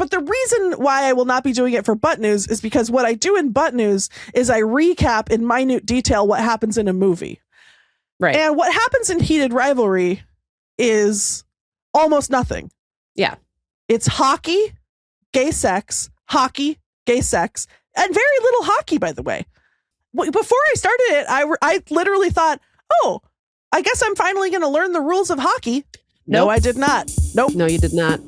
but the reason why I will not be doing it for Butt News is because what I do in Butt News is I recap in minute detail what happens in a movie. Right. And what happens in Heated Rivalry is almost nothing. Yeah. It's hockey, gay sex, and very little hockey, by the way. Before I started it, I literally thought, oh, I guess I'm finally going to learn the rules of hockey. Nope. No, I did not. Nope. No, you did not.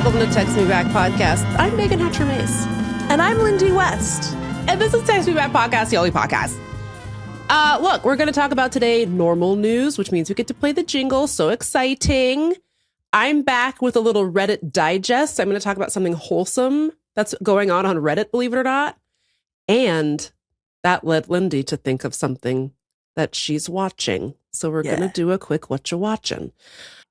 Welcome to Text Me Back Podcast. I'm Meagan Hutcher-Mace. And I'm Lindy West. And this is Text Me Back Podcast, the only podcast. Look, we're going to talk about today normal news, which means we get to play the jingle. So exciting. I'm back with a little Reddit digest. I'm going to talk about something wholesome that's going on Reddit, believe it or not. And that led Lindy to think of something that she's watching. So we're going to do a quick what you watching.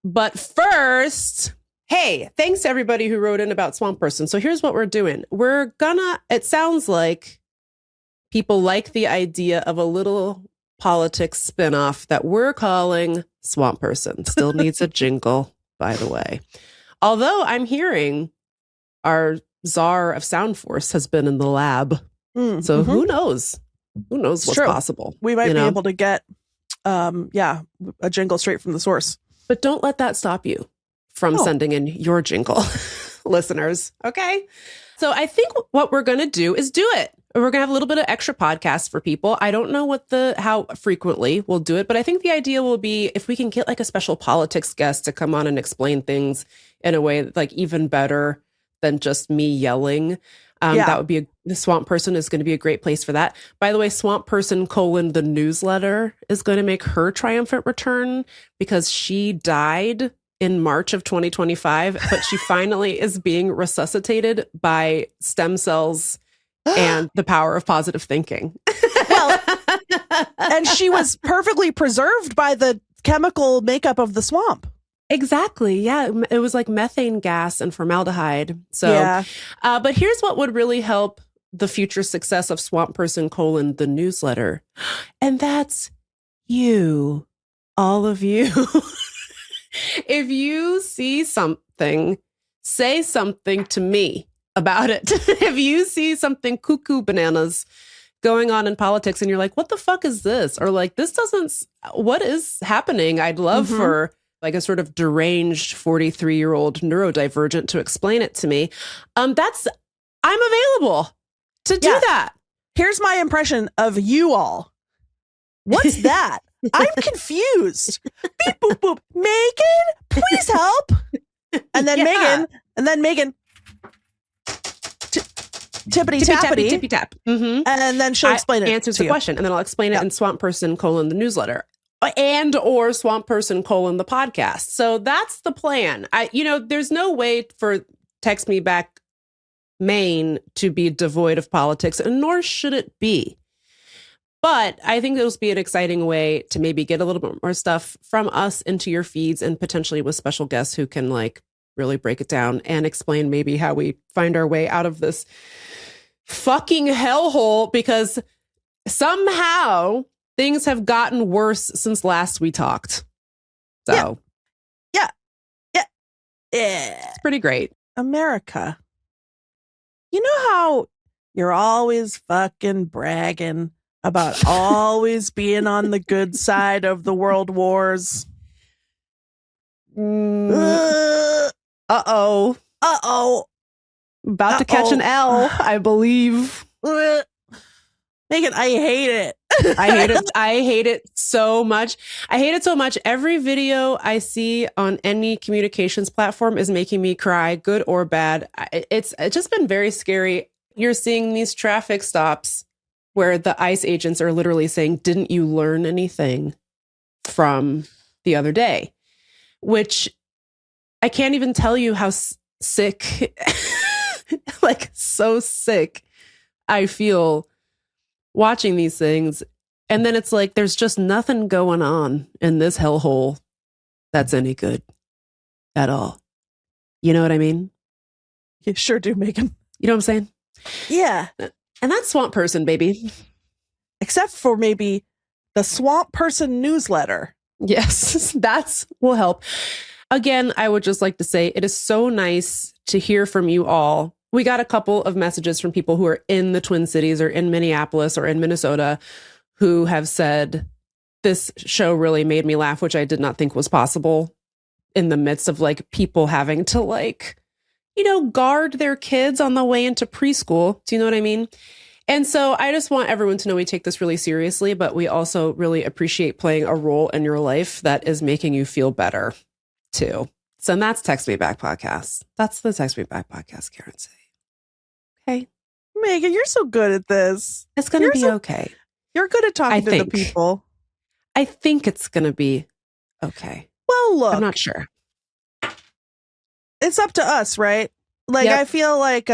But first... Hey, thanks to everybody who wrote in about Swamp Person. So here's what we're doing. It sounds like people like the idea of a little politics spinoff that we're calling Swamp Person. Still needs a jingle, by the way. Although I'm hearing our czar of Sound Force has been in the lab. So who knows? Who knows what's possible? We might be able to get, a jingle straight from the source. But don't let that stop you from sending in your jingle, listeners. Okay. So I think what we're going to do is do it. We're going to have a little bit of extra podcasts for people. I don't know how frequently we'll do it, but I think the idea will be if we can get like a special politics guest to come on and explain things in a way like even better than just me yelling. That would be the Swamp Person is going to be a great place for that. By the way, Swamp Person : the newsletter is going to make her triumphant return because she died in March of 2025, but she finally is being resuscitated by stem cells and the power of positive thinking. Well, and she was perfectly preserved by the chemical makeup of the swamp. Exactly. Yeah. It was like methane gas and formaldehyde. So, but here's what would really help the future success of Swamp Person : the newsletter. And that's you, all of you. If you see something, say something to me about it. If you see something cuckoo bananas going on in politics and you're like, what the fuck is this? Or like, what is happening? I'd love for like a sort of deranged 43-year-old neurodivergent to explain it to me. I'm available to do that. Here's my impression of you all. What's that? I'm confused. Beep, boop, boop. Meagan, please help. And then Meagan, tippity tappity, tippy tap. Mm-hmm. And then she'll explain it. Answers the question, and then I'll explain it in Swamp Person : the newsletter, and or Swamp Person : the podcast. So that's the plan. There's no way for Text Me Back Maine to be devoid of politics, and nor should it be. But I think it'll be an exciting way to maybe get a little bit more stuff from us into your feeds and potentially with special guests who can like really break it down and explain maybe how we find our way out of this fucking hellhole, because somehow things have gotten worse since last we talked. So yeah. It's pretty great. America. You know how you're always fucking bragging about always being on the good side of the world wars? Uh-oh. About to catch an L, I believe. Meagan, I hate it. I hate it so much. I hate it so much. Every video I see on any communications platform is making me cry, good or bad. It's just been very scary. You're seeing these traffic stops where the ICE agents are literally saying, didn't you learn anything from the other day? Which I can't even tell you how sick, like so sick I feel watching these things. And then it's like, there's just nothing going on in this hellhole that's any good at all. You know what I mean? You sure do, Megan. You know what I'm saying? Yeah. And that's Swamp Person, baby. Except for maybe the Swamp Person newsletter. Yes, that's will help. Again, I would just like to say it is so nice to hear from you all. We got a couple of messages from people who are in the Twin Cities or in Minneapolis or in Minnesota who have said, this show really made me laugh, which I did not think was possible in the midst of like people having to like, you know, guard their kids on the way into preschool. Do you know what I mean? And so I just want everyone to know we take this really seriously, but we also really appreciate playing a role in your life that is making you feel better too. So and that's Text Me Back Podcast. That's the Text Me Back Podcast, Karen say. Okay. Megan, you're so good at this. It's going to be okay. You're good at talking to the people. I think it's going to be okay. Well, look. I'm not sure. It's up to us, right? Like, Yep. I feel like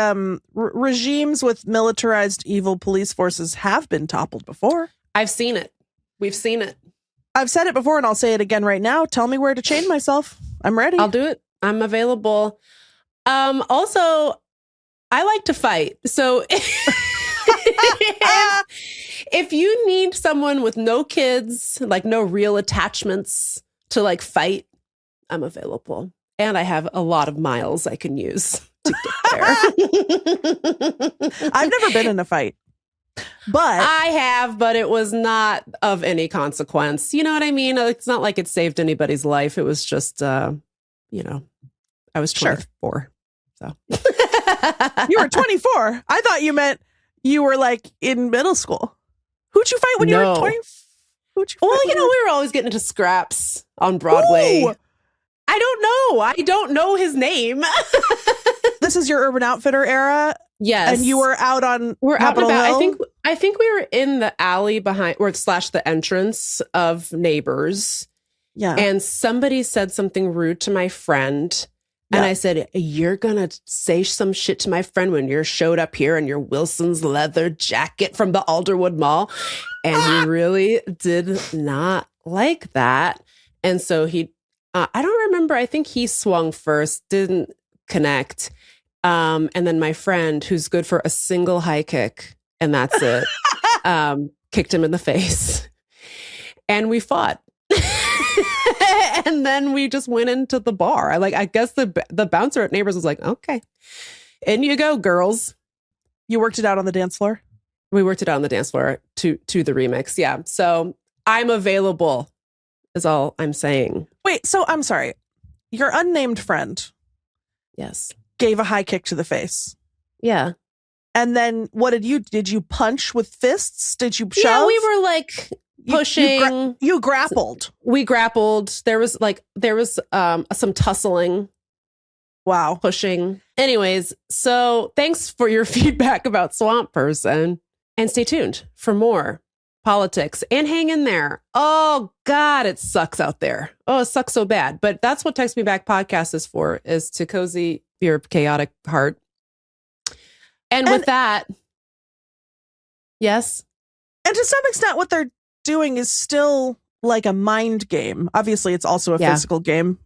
regimes with militarized evil police forces have been toppled before. I've seen it. We've seen it. I've said it before and I'll say it again right now. Tell me where to chain myself. I'm ready. I'll do it. I'm available. Also, I like to fight. So if you need someone with no kids, like no real attachments to like fight, I'm available. And I have a lot of miles I can use to get there. I've never been in a fight. But I have, but it was not of any consequence. You know what I mean? It's not like it saved anybody's life. It was just, you know, I was 24. So you were 24. I thought you meant you were like in middle school. Who'd you fight when you were 20? Well, you know, we were always getting into scraps on Broadway. Ooh. I don't know. I don't know his name. This is your Urban Outfitter era. Yes. And you were out on We're Capitol out and about. Hill? I think we were in the alley behind or slash the entrance of Neighbors. Yeah. And somebody said something rude to my friend. And I said, you're going to say some shit to my friend when you're showed up here in your Wilson's leather jacket from the Alderwood Mall. And he really did not like that. And so he, I don't remember. I think he swung first, didn't connect. And then my friend, who's good for a single high kick, and that's it, kicked him in the face. And we fought. And then we just went into the bar. I guess the bouncer at Neighbors was like, okay, in you go, girls. You worked it out on the dance floor? We worked it out on the dance floor to the remix. Yeah. So I'm available is all I'm saying. Wait, so I'm sorry. Your unnamed friend. Yes. Gave a high kick to the face. Yeah. And then what did you punch with fists? Did you shove? Yeah, we were like pushing. You grappled. We grappled. There was some tussling. Wow. Pushing. Anyways, so thanks for your feedback about Swamp Person. And stay tuned for more politics and hang in there. Oh, God, it sucks out there. Oh, it sucks so bad. But that's what Text Me Back Podcast is for, is to cozy your chaotic heart. And with that, yes. And to some extent, what they're doing is still like a mind game. Obviously, it's also a physical game.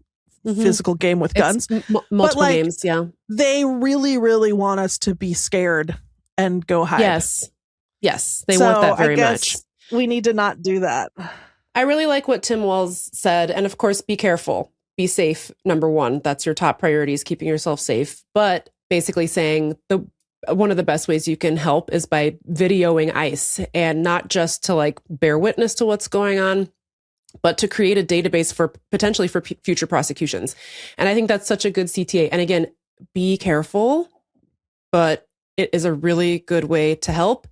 Mm-hmm. Physical game with guns. Multiple games, yeah. They really, really want us to be scared and go hide. Yes, they want that very much. We need to not do that. I really like what Tim Walz said. And of course, be careful. Be safe, number one. That's your top priority, is keeping yourself safe. But basically saying one of the best ways you can help is by videoing ICE, and not just to like bear witness to what's going on, but to create a database for potentially for future prosecutions. And I think that's such a good CTA. And again, be careful, but it is a really good way to help.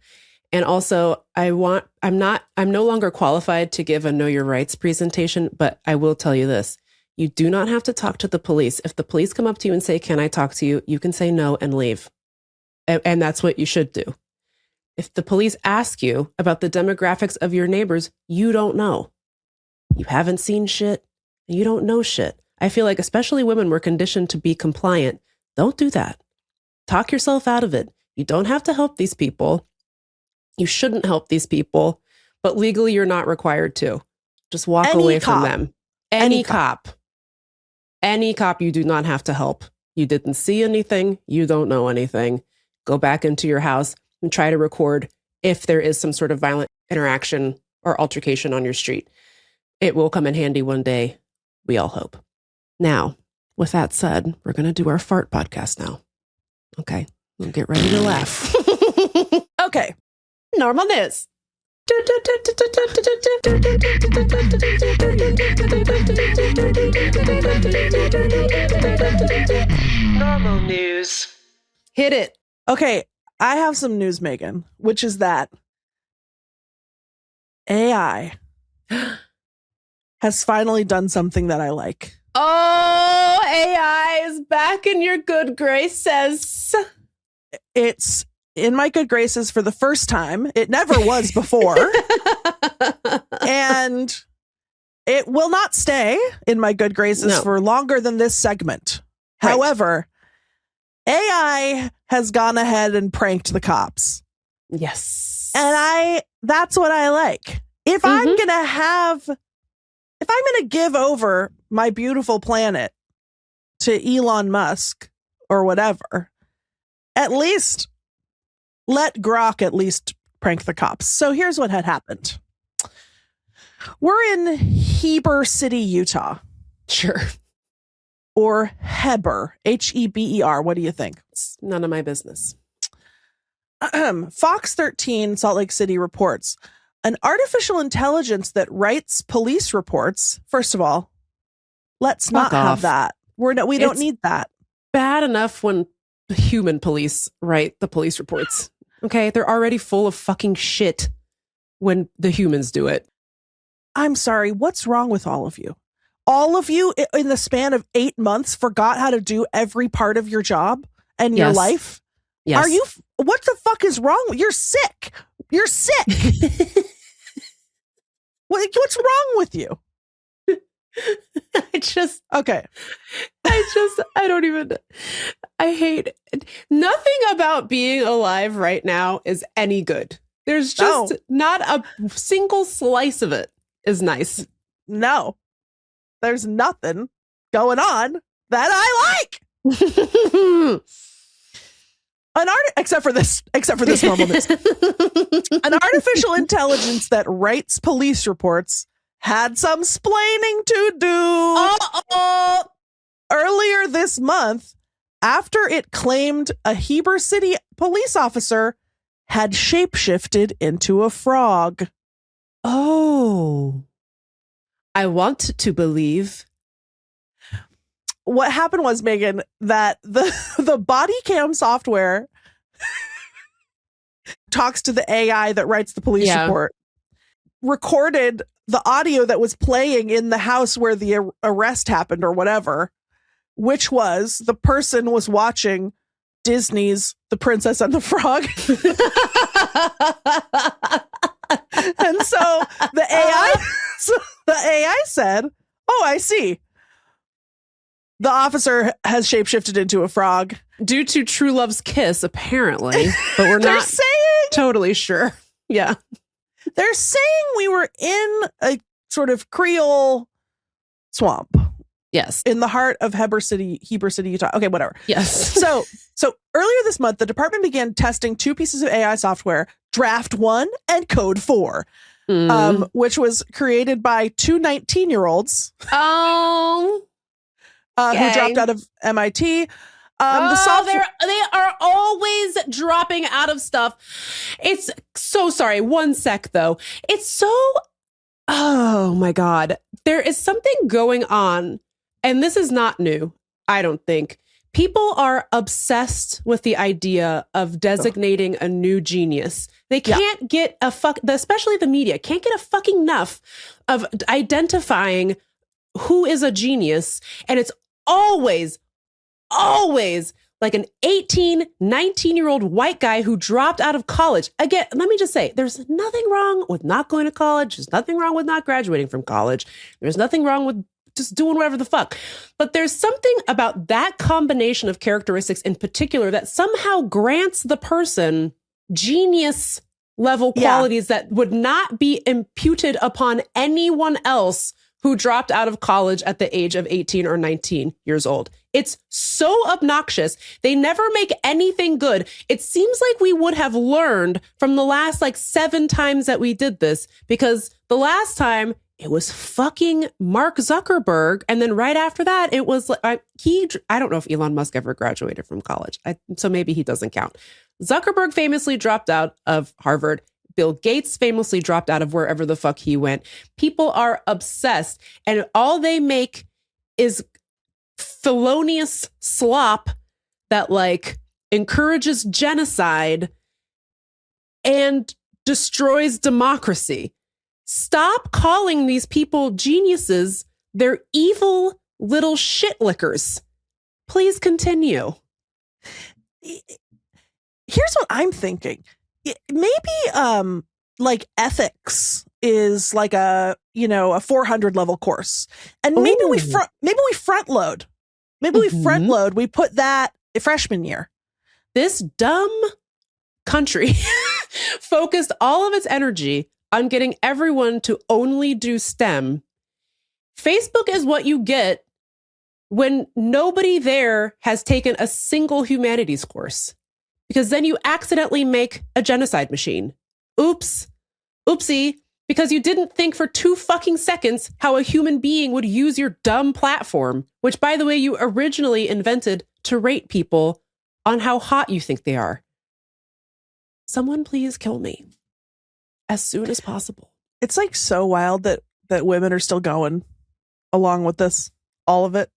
And also, I'm no longer qualified to give a Know Your Rights presentation, but I will tell you this. You do not have to talk to the police. If the police come up to you and say, can I talk to you? You can say no and leave. And that's what you should do. If the police ask you about the demographics of your neighbors, you don't know. You haven't seen shit. You don't know shit. I feel like especially women were conditioned to be compliant. Don't do that. Talk yourself out of it. You don't have to help these people. You shouldn't help these people, but legally you're not required to. Just walk Any away cop. from them. Any cop. Any cop, you do not have to help. You didn't see anything. You don't know anything. Go back into your house and try to record if there is some sort of violent interaction or altercation on your street. It will come in handy one day. We all hope. Now, with that said, we're going to do our fart podcast now. Okay. We'll get ready to laugh. Okay. Normal news. Normal news. Hit it. Okay. I have some news, Megan, which is that AI has finally done something that I like. Oh, AI is back in your good graces. It's in my good graces for the first time. It never was before. And it will not stay in my good graces for longer than this segment. Right. However, AI has gone ahead and pranked the cops. Yes. And that's what I like. If I'm going to give over my beautiful planet to Elon Musk or whatever, at least let Grok at least prank the cops. So here's what had happened. We're in Heber City, Utah. Sure. Or Heber, Heber. What do you think? It's none of my business. Fox 13 Salt Lake City reports an artificial intelligence that writes police reports. First of all, let's not have that. We don't need that. Bad enough when human police write the police reports. Okay, they're already full of fucking shit when the humans do it. I'm sorry, what's wrong with all of you? All of you in the span of 8 months forgot how to do every part of your job and your life? Yes. Are you, what the fuck is wrong? You're sick. You're sick. What's wrong with you? I hate it. Nothing about being alive right now is any good. There's just not a single slice of it is nice. No, there's nothing going on that I like. Except for this normal news. An artificial intelligence that writes police reports had some splaining to do. Earlier this month, after it claimed a Heber City police officer had shapeshifted into a frog. Oh. I want to believe. What happened was, Megan, that the body cam software talks to the AI that writes the police report, recorded the audio that was playing in the house where the arrest happened or whatever, which was the person was watching Disney's The Princess and the Frog. And so the AI said, "Oh, I see. The officer has shapeshifted into a frog due to True Love's kiss, apparently, but we're not totally sure." Yeah. They're saying we were in a sort of Creole swamp. Yes. In the heart of Heber City, Utah. Okay, whatever. Yes. So earlier this month, the department began testing 2 pieces of AI software, Draft 1 and Code 4, which was created by 2 19-year-olds. Oh. Who dropped out of MIT. They are always dropping out of stuff. It's so sorry. One sec, though. It's so, oh my God. There is something going on, and this is not new, I don't think. People are obsessed with the idea of designating a new genius. They can't get especially the media, can't get a fucking enough of identifying who is a genius. And it's always like an 18, 19-year-old white guy who dropped out of college. Again, let me just say, there's nothing wrong with not going to college. There's nothing wrong with not graduating from college. There's nothing wrong with just doing whatever the fuck. But there's something about that combination of characteristics in particular that somehow grants the person genius level qualities that would not be imputed upon anyone else who dropped out of college at the age of 18 or 19 years old. It's so obnoxious. They never make anything good. It seems like we would have learned from the last 7 times that we did this, because the last time it was fucking Mark Zuckerberg. And then right after that, it was I don't know if Elon Musk ever graduated from college. So maybe he doesn't count. Zuckerberg famously dropped out of Harvard. Bill Gates famously dropped out of wherever the fuck he went. People are obsessed, and all they make is felonious slop that encourages genocide and destroys democracy. Stop calling these people geniuses. They're evil little shit lickers. Please continue. Here's what I'm thinking. Maybe ethics is a 400 level course, and maybe we front load. Maybe we front load. We put that freshman year. This dumb country focused all of its energy on getting everyone to only do STEM. Facebook is what you get when nobody there has taken a single humanities course, because then you accidentally make a genocide machine. Oops. Oopsie. Because you didn't think for 2 fucking seconds how a human being would use your dumb platform, which, by the way, you originally invented to rate people on how hot you think they are. Someone please kill me as soon as possible. It's so wild that women are still going along with this, all of it.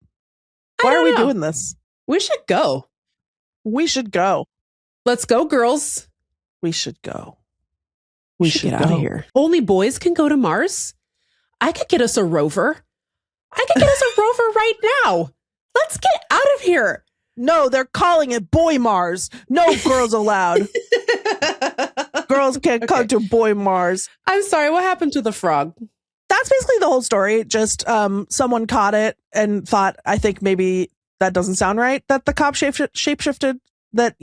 Why are we doing this? We should go. We should go. Let's go, girls. We should go. We should get out of here. Only boys can go to Mars? I could get us a rover. I could get us a rover right now. Let's get out of here. No, they're calling it Boy Mars. No girls allowed. Girls can't come to Boy Mars. I'm sorry, what happened to the frog? That's basically the whole story. Just someone caught it and thought, I think maybe that doesn't sound right, that the cop shapeshifted, that,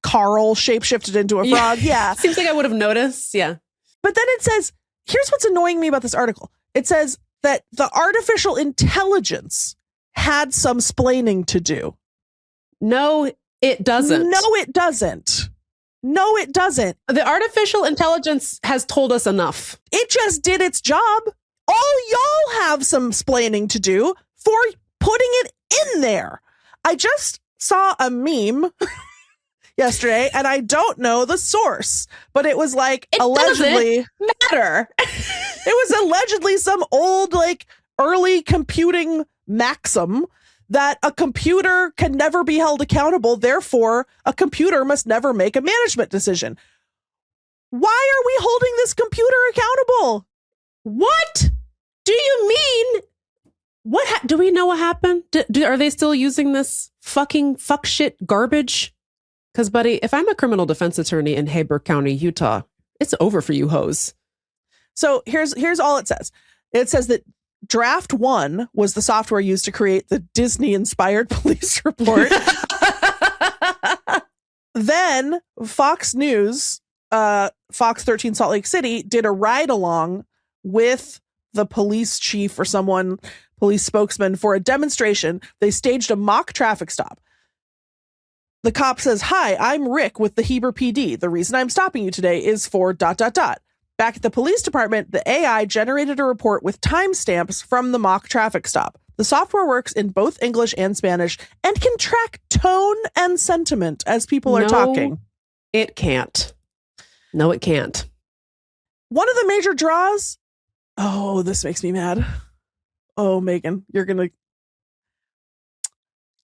Carl shapeshifted into a frog. Yeah. Seems like I would have noticed. Yeah. But then it says, here's what's annoying me about this article. It says that the artificial intelligence had some splaining to do. No, it doesn't. No, it doesn't. No, it doesn't. The artificial intelligence has told us enough. It just did its job. All y'all have some splaining to do for putting it in there. I just saw a meme yesterday, and I don't know the source, but it was allegedly matter. It was allegedly some old early computing maxim that a computer can never be held accountable. Therefore, a computer must never make a management decision. Why are we holding this computer accountable? What do you mean? What do we know what happened? Are they still using this fucking fuck shit garbage? Because, buddy, if I'm a criminal defense attorney in Hayburg County, Utah, it's over for you hoes. So here's all it says. It says that Draft 1 was the software used to create the Disney-inspired police report. Then Fox News, Fox 13 Salt Lake City, did a ride-along with the police chief or someone, police spokesman, for a demonstration. They staged a mock traffic stop. The cop says, "Hi, I'm Rick with the Heber PD. The reason I'm stopping you today is for ... Back at the police department, the AI generated a report with timestamps from the mock traffic stop. The software works in both English and Spanish and can track tone and sentiment as people are talking." It can't. No, it can't. One of the major draws. Oh, this makes me mad. Oh, Meagan, you're going to.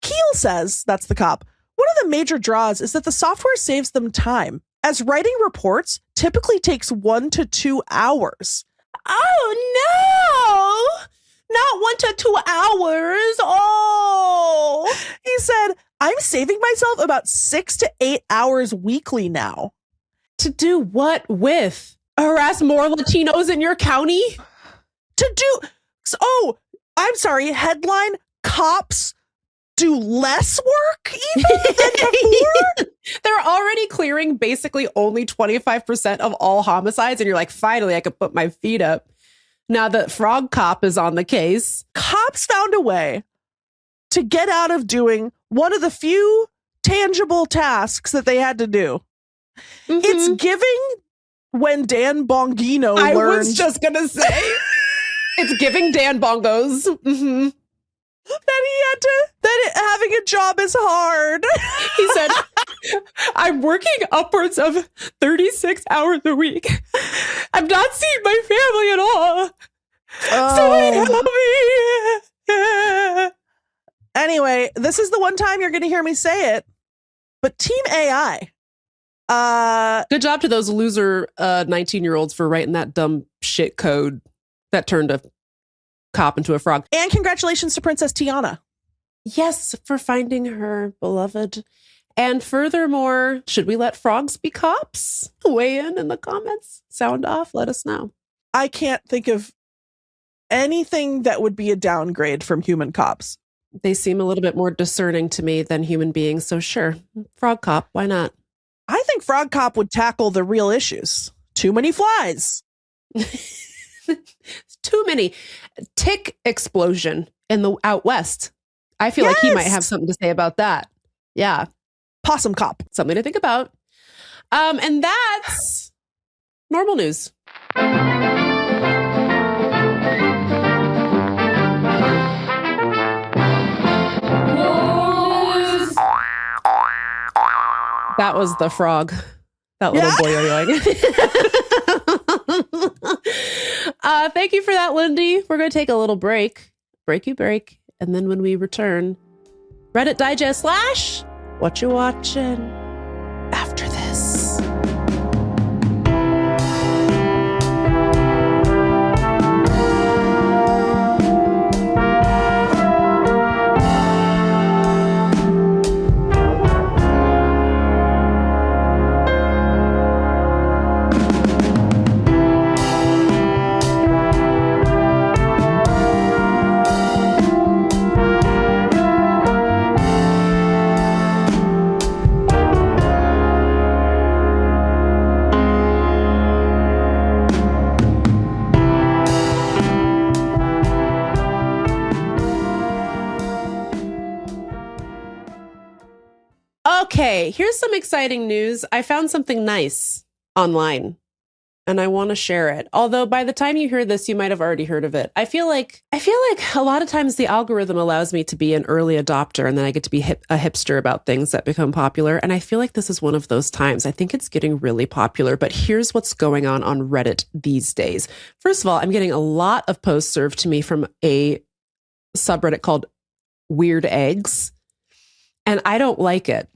Keel says, that's the cop, one of the major draws is that the software saves them time, as writing reports typically takes 1 to 2 hours. Oh, no, not 1 to 2 hours. Oh, he said, I'm saving myself about 6 to 8 hours weekly now. To do what with? Harass more Latinos in your county? To do, oh, I'm sorry, headline, cops do less work even than before? They're already clearing basically only 25% of all homicides. And you're like, finally, I could put my feet up. Now that Frog Cop is on the case. Cops found a way to get out of doing one of the few tangible tasks that they had to do. Mm-hmm. It's giving when Dan Bongino I learned. was just going to say, it's giving Dan Bongos. Mm-hmm. that having a job is hard. He said, I'm working upwards of 36 hours a week. I'm not seeing my family at all. Oh. Somebody help me. Anyway, this is the one time you're going to hear me say it, but Team AI. Good job to those loser 19-year-olds for writing that dumb shit code that turned a cop into a frog. And congratulations to Princess Tiana. Yes, for finding her beloved. And furthermore, should we let frogs be cops? Weigh in the comments. Sound off. Let us know. I can't think of anything that would be a downgrade from human cops. They seem a little bit more discerning to me than human beings. So sure, frog cop. Why not? I think Frog Cop would tackle the real issues. Too many flies. Too many. Tick explosion in the out west. I feel like he might have something to say about that. Yeah. Possum Cop. Something to think about. And that's normal news. That was the frog. That little boy. Thank you for that, Lindy. We're going to take a little break. Break. And then when we return, Reddit Digest / What You Watching after this. Okay, here's some exciting news. I found something nice online and I want to share it. Although by the time you hear this, you might have already heard of it. I feel like a lot of times the algorithm allows me to be an early adopter and then I get to be a hipster about things that become popular. And I feel like this is one of those times. I think it's getting really popular, but here's what's going on Reddit these days. First of all, I'm getting a lot of posts served to me from a subreddit called Weird Eggs, and I don't like it.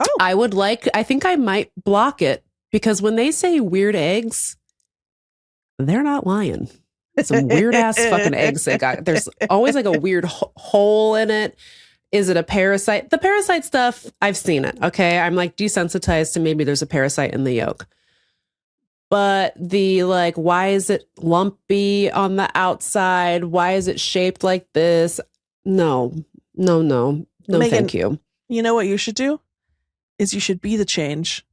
Oh. I think I might block it because when they say weird eggs, they're not lying. Some weird ass fucking eggs they got. There's always like a weird hole in it. Is it a parasite? The parasite stuff, I've seen it. Okay. I'm like desensitized to maybe there's a parasite in the yolk. But the like, why is it lumpy on the outside? Why is it shaped like this? No, Meagan, thank you. You know what you should do? Is you should be the change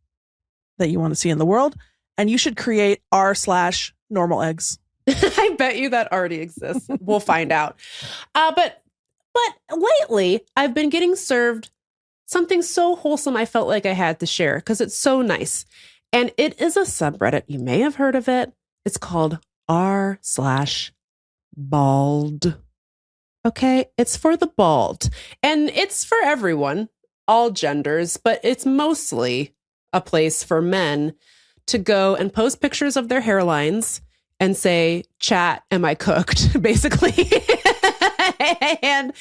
that you want to see in the world, and you should create r/normal eggs. I bet you that already exists. We'll find out. But lately, I've been getting served something so wholesome I felt like I had to share because it's so nice. And it is a subreddit. You may have heard of it. It's called r/bald. Okay, it's for the bald. And it's for everyone. All genders, but it's mostly a place for men to go and post pictures of their hairlines and say, chat, am I cooked? Basically. and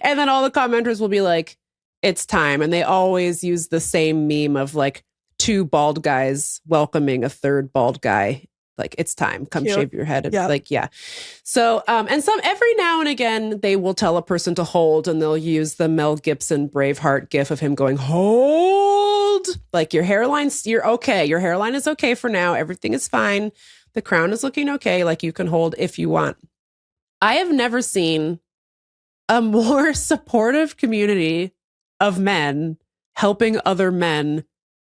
then all the commenters will be like, it's time. And they always use the same meme of like two bald guys welcoming a third bald guy. Like, it's time. Come Cute. shave your head. Yeah. Like, yeah. So, and some every now and again, they will tell a person to hold and they'll use the Mel Gibson Braveheart gif of him going, hold. Like, your hairline's, you're okay. Your hairline is okay for now. Everything is fine. The crown is looking okay. Like, you can hold if you want. I have never seen a more supportive community of men helping other men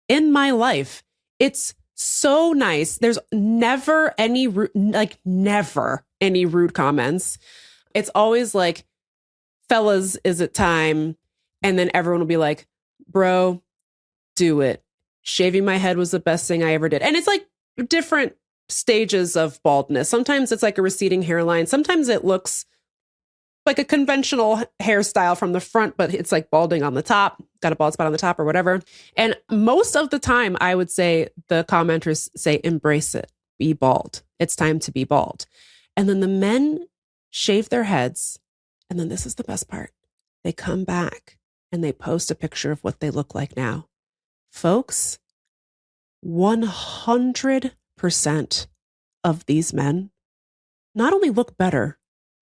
in my life. It's so nice. There's never any never any rude comments. It's always like, fellas, is it time? And then everyone will be like, bro, do it. Shaving my head was the best thing I ever did. And it's like different stages of baldness. Sometimes it's like a receding hairline. Sometimes it looks like a conventional hairstyle from the front, but it's like balding on the top, got a bald spot on the top or whatever. And most of the time, I would say the commenters say, embrace it, be bald. It's time to be bald. And then the men shave their heads. And then this is the best part. They come back and they post a picture of what they look like now. Folks, 100% of these men not only look better,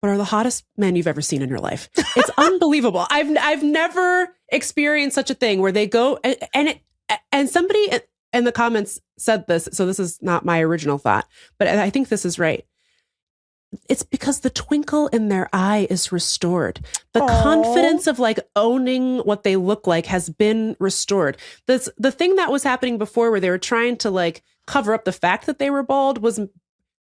but are the hottest men you've ever seen in your life. It's unbelievable. I've never experienced such a thing where they go and somebody in the comments said this, so this is not my original thought, but I think this is right. It's because the twinkle in their eye is restored. The confidence of like owning what they look like has been restored. The thing that was happening before where they were trying to like cover up the fact that they were bald was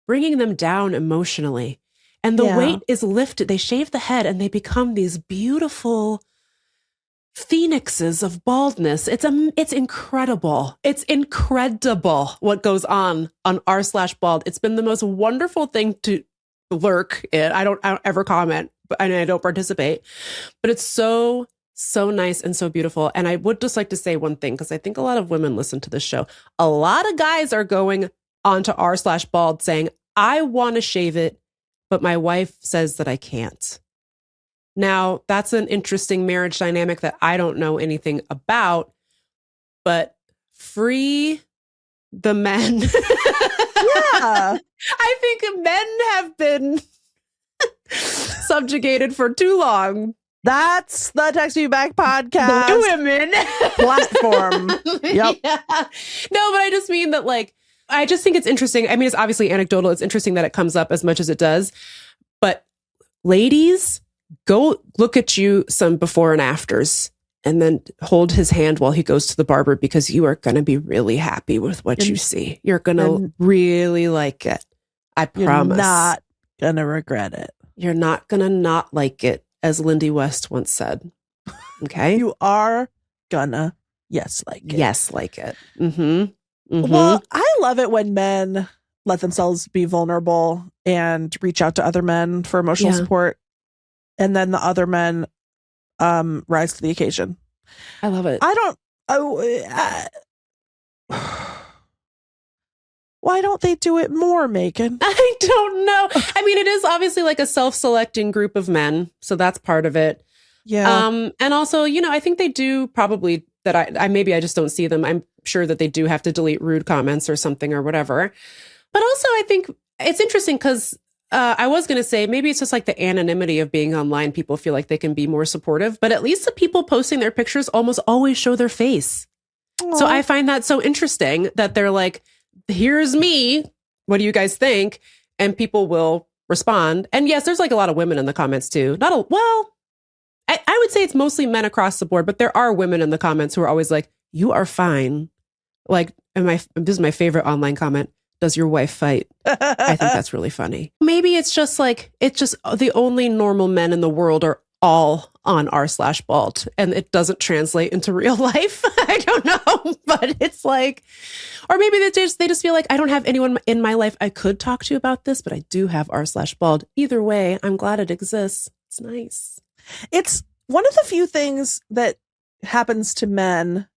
bringing them down emotionally. And the weight is lifted. They shave the head and they become these beautiful phoenixes of baldness. It's incredible. It's incredible what goes on r/bald. It's been the most wonderful thing to lurk in. I don't ever comment, and I don't participate, but it's so nice and so beautiful. And I would just like to say one thing, because I think a lot of women listen to this show. A lot of guys are going onto r/bald saying, I want to shave it, but my wife says that I can't. Now, that's an interesting marriage dynamic that I don't know anything about, but free the men. Yeah. I think men have been subjugated for too long. That's the Text Me Back podcast. The women platform. Yep. Yeah. No, but I just mean that, like, I just think it's interesting. I mean, it's obviously anecdotal. It's interesting that it comes up as much as it does. But ladies, go look at you some before and afters and then hold his hand while he goes to the barber, because you are going to be really happy with what you see. You're going to really like it. I promise. You're not going to regret it. You're not going to not like it, as Lindy West once said. Okay? You are gonna like it. Yes, like it. Mm-hmm. Mm-hmm. Well, I love it when men let themselves be vulnerable and reach out to other men for emotional support, and then the other men rise to the occasion. I love it. Why don't they do it more, Meagan? I don't know. I mean, it is obviously like a self-selecting group of men, so that's part of it. Yeah. And also, you know, I think they do probably that. I maybe I just don't see them. I'm sure that they do have to delete rude comments or something or whatever. But also, I think it's interesting because I was going to say maybe it's just like the anonymity of being online. People feel like they can be more supportive, but at least the people posting their pictures almost always show their face. Aww. So I find that so interesting that they're like, here's me. What do you guys think? And people will respond. And yes, there's like a lot of women in the comments too. I would say it's mostly men across the board, but there are women in the comments who are always like, you are fine. Like, this is my favorite online comment. Does your wife fight? I think that's really funny. Maybe it's just the only normal men in the world are all on r/bald, and it doesn't translate into real life. I don't know, but it's like, or maybe they just feel like I don't have anyone in my life I could talk to about this, but I do have r/bald. Either way, I'm glad it exists. It's nice. It's one of the few things that happens to men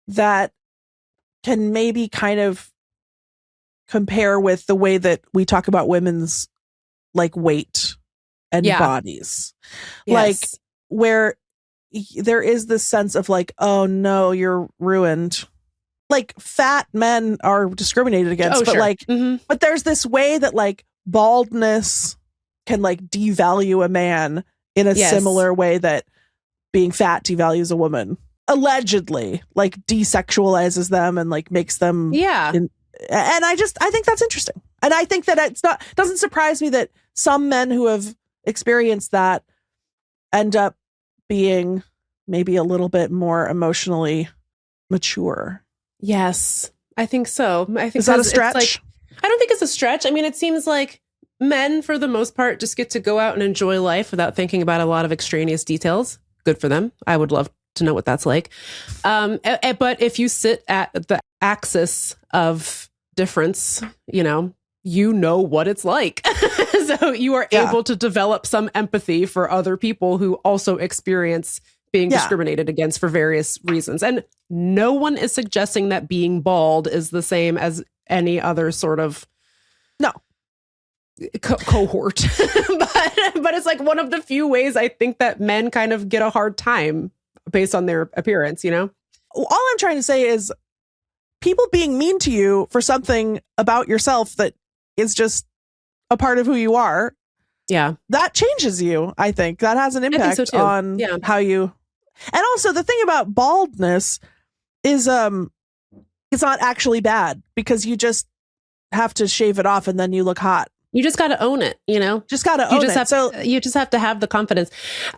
that can maybe kind of compare with the way that we talk about women's like weight and bodies. Yes. Like where there is this sense of like, oh no, you're ruined. Like fat men are discriminated against, but like, but there's this way that like baldness can like devalue a man in a similar way that being fat devalues a woman. Allegedly, like desexualizes them and like makes them and I think that's interesting. And I think that doesn't surprise me that some men who have experienced that end up being maybe a little bit more emotionally mature. Yes, I think so. I think Is that a stretch? I don't think it's a stretch. I mean, it seems like men, for the most part, just get to go out and enjoy life without thinking about a lot of extraneous details. Good for them. I would love to know what that's like. But if you sit at the axis of difference, you know what it's like. So you are able to develop some empathy for other people who also experience being discriminated against for various reasons. And no one is suggesting that being bald is the same as any other sort of cohort. but it's like one of the few ways I think that men kind of get a hard time based on their appearance, you know? All I'm trying to say is people being mean to you for something about yourself that is just a part of who you are. Yeah. That changes you, I think. That has an impact on how you... And also the thing about baldness is it's not actually bad because you just have to shave it off and then you look hot. You just got to own it, you know? Just got to own it. You just have to have the confidence.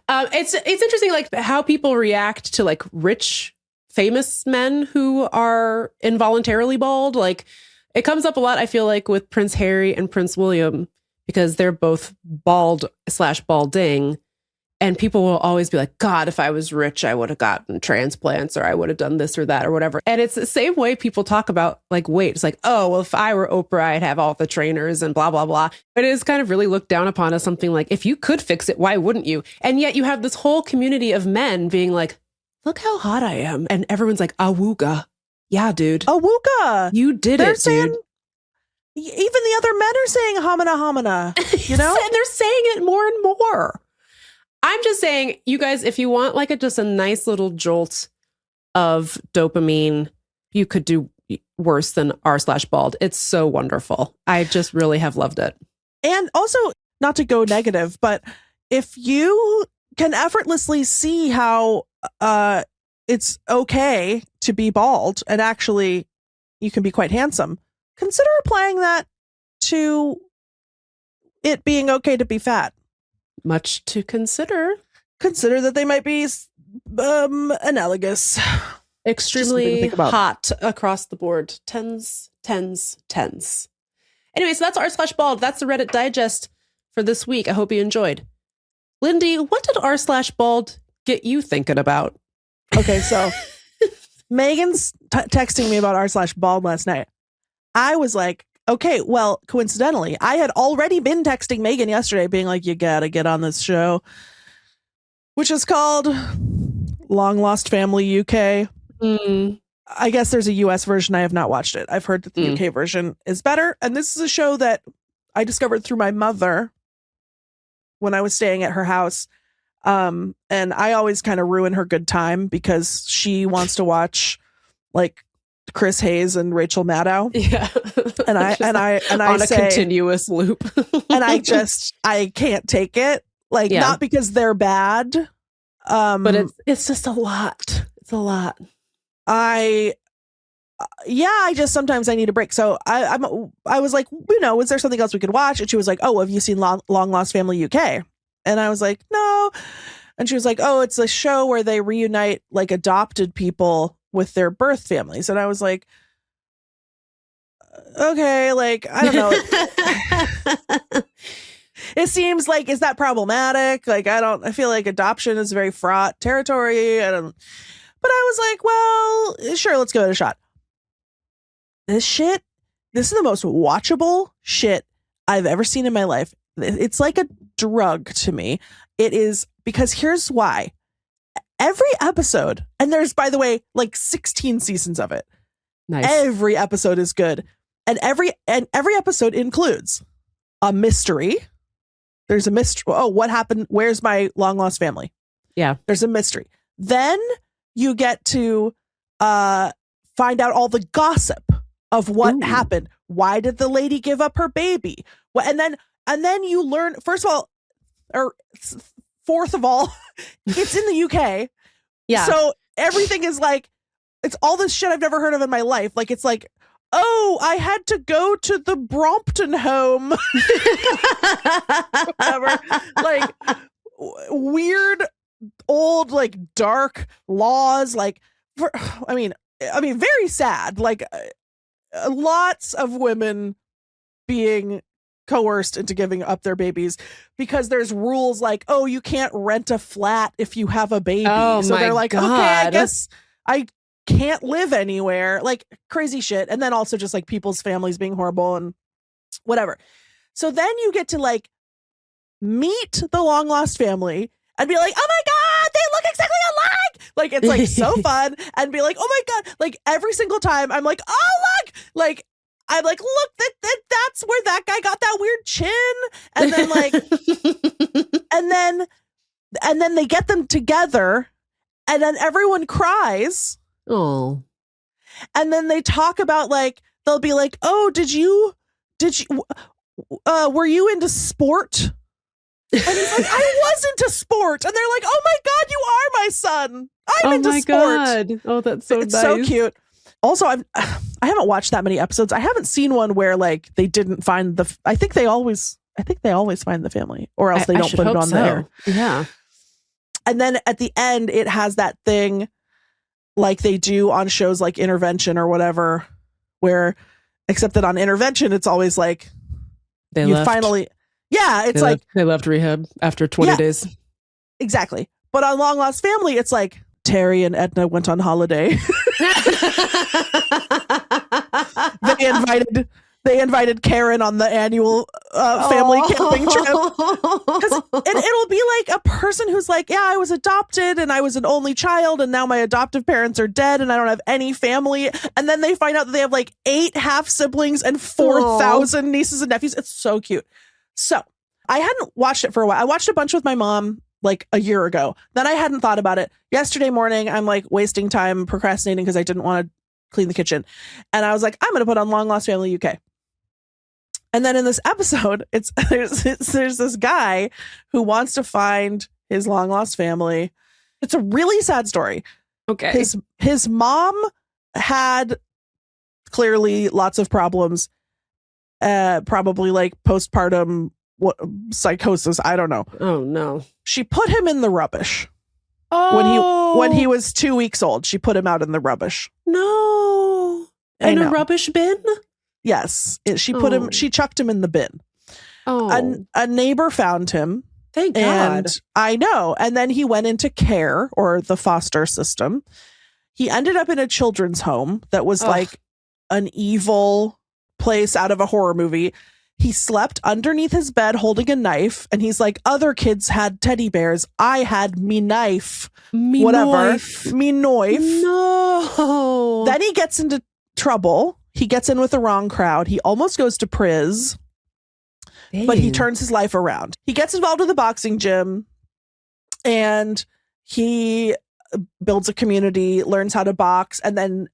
It's interesting, like how people react to like rich, famous men who are involuntarily bald. Like it comes up a lot, I feel like, with Prince Harry and Prince William, because they're both bald/balding. And people will always be like, God, if I was rich, I would have gotten transplants or I would have done this or that or whatever. And it's the same way people talk about like weight. It's like, oh, well, if I were Oprah, I'd have all the trainers and blah, blah, blah. But it is kind of really looked down upon as something like, if you could fix it, why wouldn't you? And yet you have this whole community of men being like, look how hot I am. And everyone's like, awooga. Yeah, dude. Awooga. You did They're it, saying, dude. Even the other men are saying homina homina, you know? And they're saying it more and more. I'm just saying, you guys, if you want like just a nice little jolt of dopamine, you could do worse than r/bald. It's so wonderful. I just really have loved it. And also, not to go negative, but if you can effortlessly see how it's okay to be bald and actually you can be quite handsome, consider applying that to it being okay to be fat. Much to consider. Consider that they might be analogous. Extremely hot across the board. Tens. Anyway, so that's r/bald. That's the Reddit digest for this week. I hope you enjoyed. Lindy, what did r/bald get you thinking about? Okay, so Megan's texting me about r/bald last night. I was like, okay, well, coincidentally, I had already been texting Megan yesterday being like, you gotta get on this show, which is called Long Lost Family UK. I guess there's a US version. I have not watched it. I've heard that the UK version is better. And this is a show that I discovered through my mother when I was staying at her house. And I always kind of ruin her good time because she wants to watch like Chris Hayes and Rachel Maddow. Yeah. And I on a say, continuous loop. and I can't take it. Like, not because they're bad. But it's just a lot. It's a lot. I just sometimes I need a break. So I was like, is there something else we could watch? And she was like, oh, have you seen Long Lost Family UK? And I was like, no. And she was like, oh, it's a show where they reunite like adopted people with their birth families. And I was like, okay, like, I don't know. It seems like, is that problematic? Like, I feel like adoption is very fraught territory. But I was like, well, sure, let's give it a shot. This is the most watchable shit I've ever seen in my life. It's like a drug to me. It is, because here's why. Every episode, and there's, by the way, like 16 seasons of it. Nice. Every episode is good. And every episode includes a mystery. There's a mystery. Oh, what happened? Where's my long lost family? Yeah. There's a mystery. Then you get to find out all the gossip of what happened. Why did the lady give up her baby? And then you learn, first of all, or fourth of all, it's in the UK. Yeah. So everything is like, it's all this shit I've never heard of in my life. Like, it's like, oh, I had to go to the Brompton home. Whatever. Like, weird old like dark laws I mean very sad, like lots of women being coerced into giving up their babies because there's rules like, oh, you can't rent a flat if you have a baby. So they're like, God. okay, I guess I can't live anywhere, like crazy shit. And then also just like people's families being horrible and whatever. So then you get to like meet the long lost family and be like, oh my God, they look exactly alike. Like, it's like so fun, and be like, oh my God, like every single time I'm like, oh, look, like, I'm like, look, that's where that guy got that weird chin. And then like, and then they get them together and then everyone cries. Oh. And then they talk about like, they'll be like, oh, were you into sport? And he's like, I was into sport. And they're like, oh my God, you are my son. I'm into sport. God. Oh, that's so it's nice. so cute. Also, I haven't watched that many episodes. I haven't seen one where like they didn't find I think they always find the family, or else they don't put it on there. Yeah. And then at the end, it has that thing like they do on shows like Intervention or whatever, where except that on Intervention, it's always like they you left. finally. Yeah, it's they left rehab after 20 days. Exactly. But on Long Lost Family, it's like Terry and Edna went on holiday. They invited Karen on the annual family camping trip. And it'll be like a person who's like, yeah, I was adopted and I was an only child and now my adoptive parents are dead and I don't have any family. And then they find out that they have like 8 half siblings and 4,000 nieces and nephews. It's so cute. So I hadn't watched it for a while. I watched a bunch with my mom like a year ago. Then I hadn't thought about it. Yesterday morning, I'm like wasting time procrastinating because I didn't want to clean the kitchen. And I was like, I'm going to put on Long Lost Family UK. And then in this episode, there's this guy who wants to find his long lost family. It's a really sad story. Okay. His mom had clearly lots of problems, probably like postpartum psychosis. I don't know. Oh no. She put him in the rubbish. Oh. When he was 2 weeks old, she put him out in the rubbish. No. In a rubbish bin? Yes. She chucked him in the bin. Oh. A neighbor found him. Thank God. And I know. And then he went into care, or the foster system. He ended up in a children's home that was like an evil place out of a horror movie. He slept underneath his bed holding a knife. And he's like, other kids had teddy bears. I had me knife. Me knife. No. Then he gets into trouble. He gets in with the wrong crowd. He almost goes to prison. But he turns his life around. He gets involved with a boxing gym and he builds a community, learns how to box, and then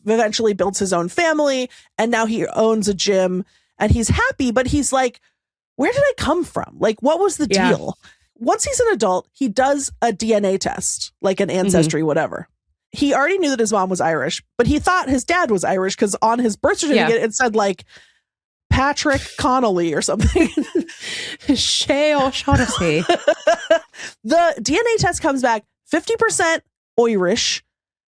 eventually builds his own family. And now he owns a gym and he's happy, but he's like, where did I come from? Like, what was the deal? Once he's an adult, he does a DNA test, like an ancestry, whatever. He already knew that his mom was Irish, but he thought his dad was Irish because on his birth certificate, it said like Patrick Connolly or something. Shay O'Shaughnessy. The DNA test comes back 50% Irish,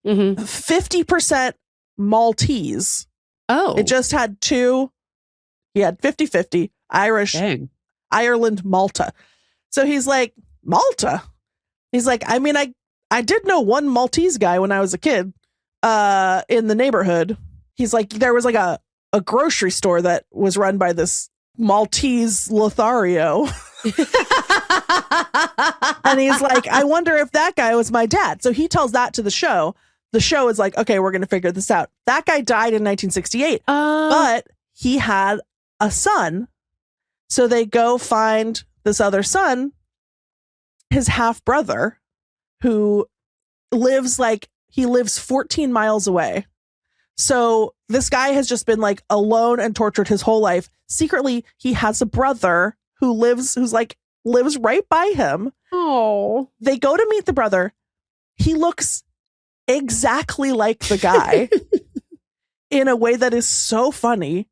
50% Maltese. Oh. It just had 2. He had 50-50 Irish, Ireland, Malta. So he's like, Malta? He's like, I mean, I did know one Maltese guy when I was a kid in the neighborhood. He's like, there was like a grocery store that was run by this Maltese Lothario. And he's like, I wonder if that guy was my dad. So he tells that to the show. The show is like, okay, we're going to figure this out. That guy died in 1968, but he had a son. So they go find this other son, his half brother, who lives 14 miles away. So this guy has just been like alone and tortured his whole life. Secretly, he has a brother who lives right by him. Oh. They go to meet the brother. He looks exactly like the guy in a way that is so funny.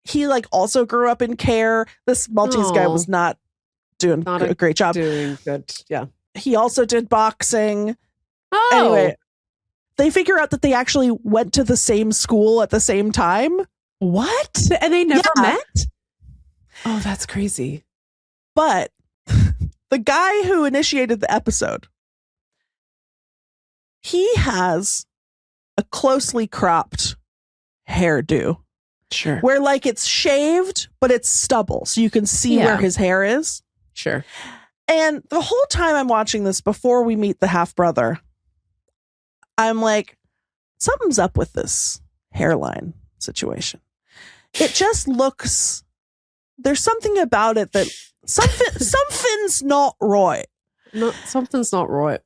He like also grew up in care. This Maltese guy was not doing a great job. Doing good. Yeah. He also did boxing. Oh. Anyway, they figure out that they actually went to the same school at the same time. What? And they never met? Oh, that's crazy. But the guy who initiated the episode, he has a closely cropped hairdo. Sure. Where like it's shaved, but it's stubble. So you can see where his hair is. Sure. And the whole time I'm watching this, before we meet the half brother, I'm like, something's up with this hairline situation. It just looks, there's something about it that something's not right. No, something's not right.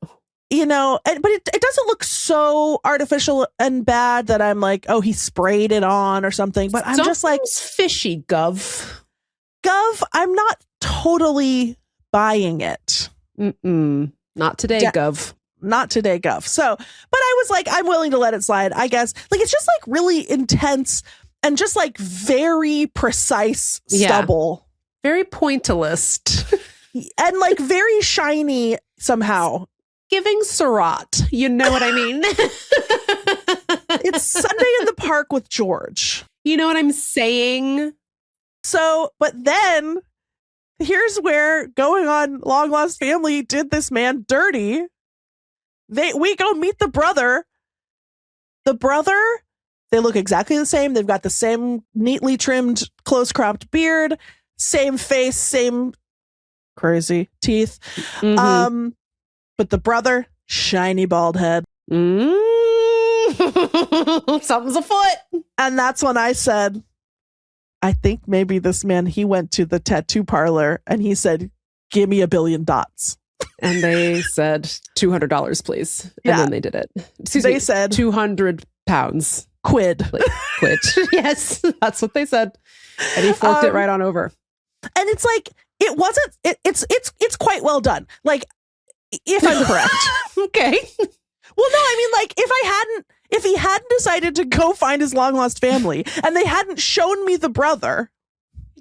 You know, but it doesn't look so artificial and bad that I'm like, oh, he sprayed it on or something. But I'm just like, fishy, Gov, I'm not totally buying it. Not today, Gov. Not today, Gov. So, but I was like, I'm willing to let it slide, I guess. Like, it's just like really intense and just like very precise stubble. Very pointillist. And like very shiny somehow. Giving Surratt. You know what I mean? It's Sunday in the Park with George. You know what I'm saying? So, but then here's where going on Long Lost Family did this man dirty. We go meet the brother. The brother, they look exactly the same. They've got the same neatly trimmed, close cropped beard, same face, same crazy teeth. Mm-hmm. But the brother, shiny bald head. Something's afoot. And that's when I said, I think maybe this man, he went to the tattoo parlor and he said, give me $1 billion. And they said $200, please. And then they did it. They said 200 pounds. Quid. Quid. Yes, that's what they said. And he forked it right on over. And it's like, it wasn't, it's quite well done. Like, if I'm correct. Okay. Well, no, I mean, like, if he hadn't decided to go find his long lost family and they hadn't shown me the brother,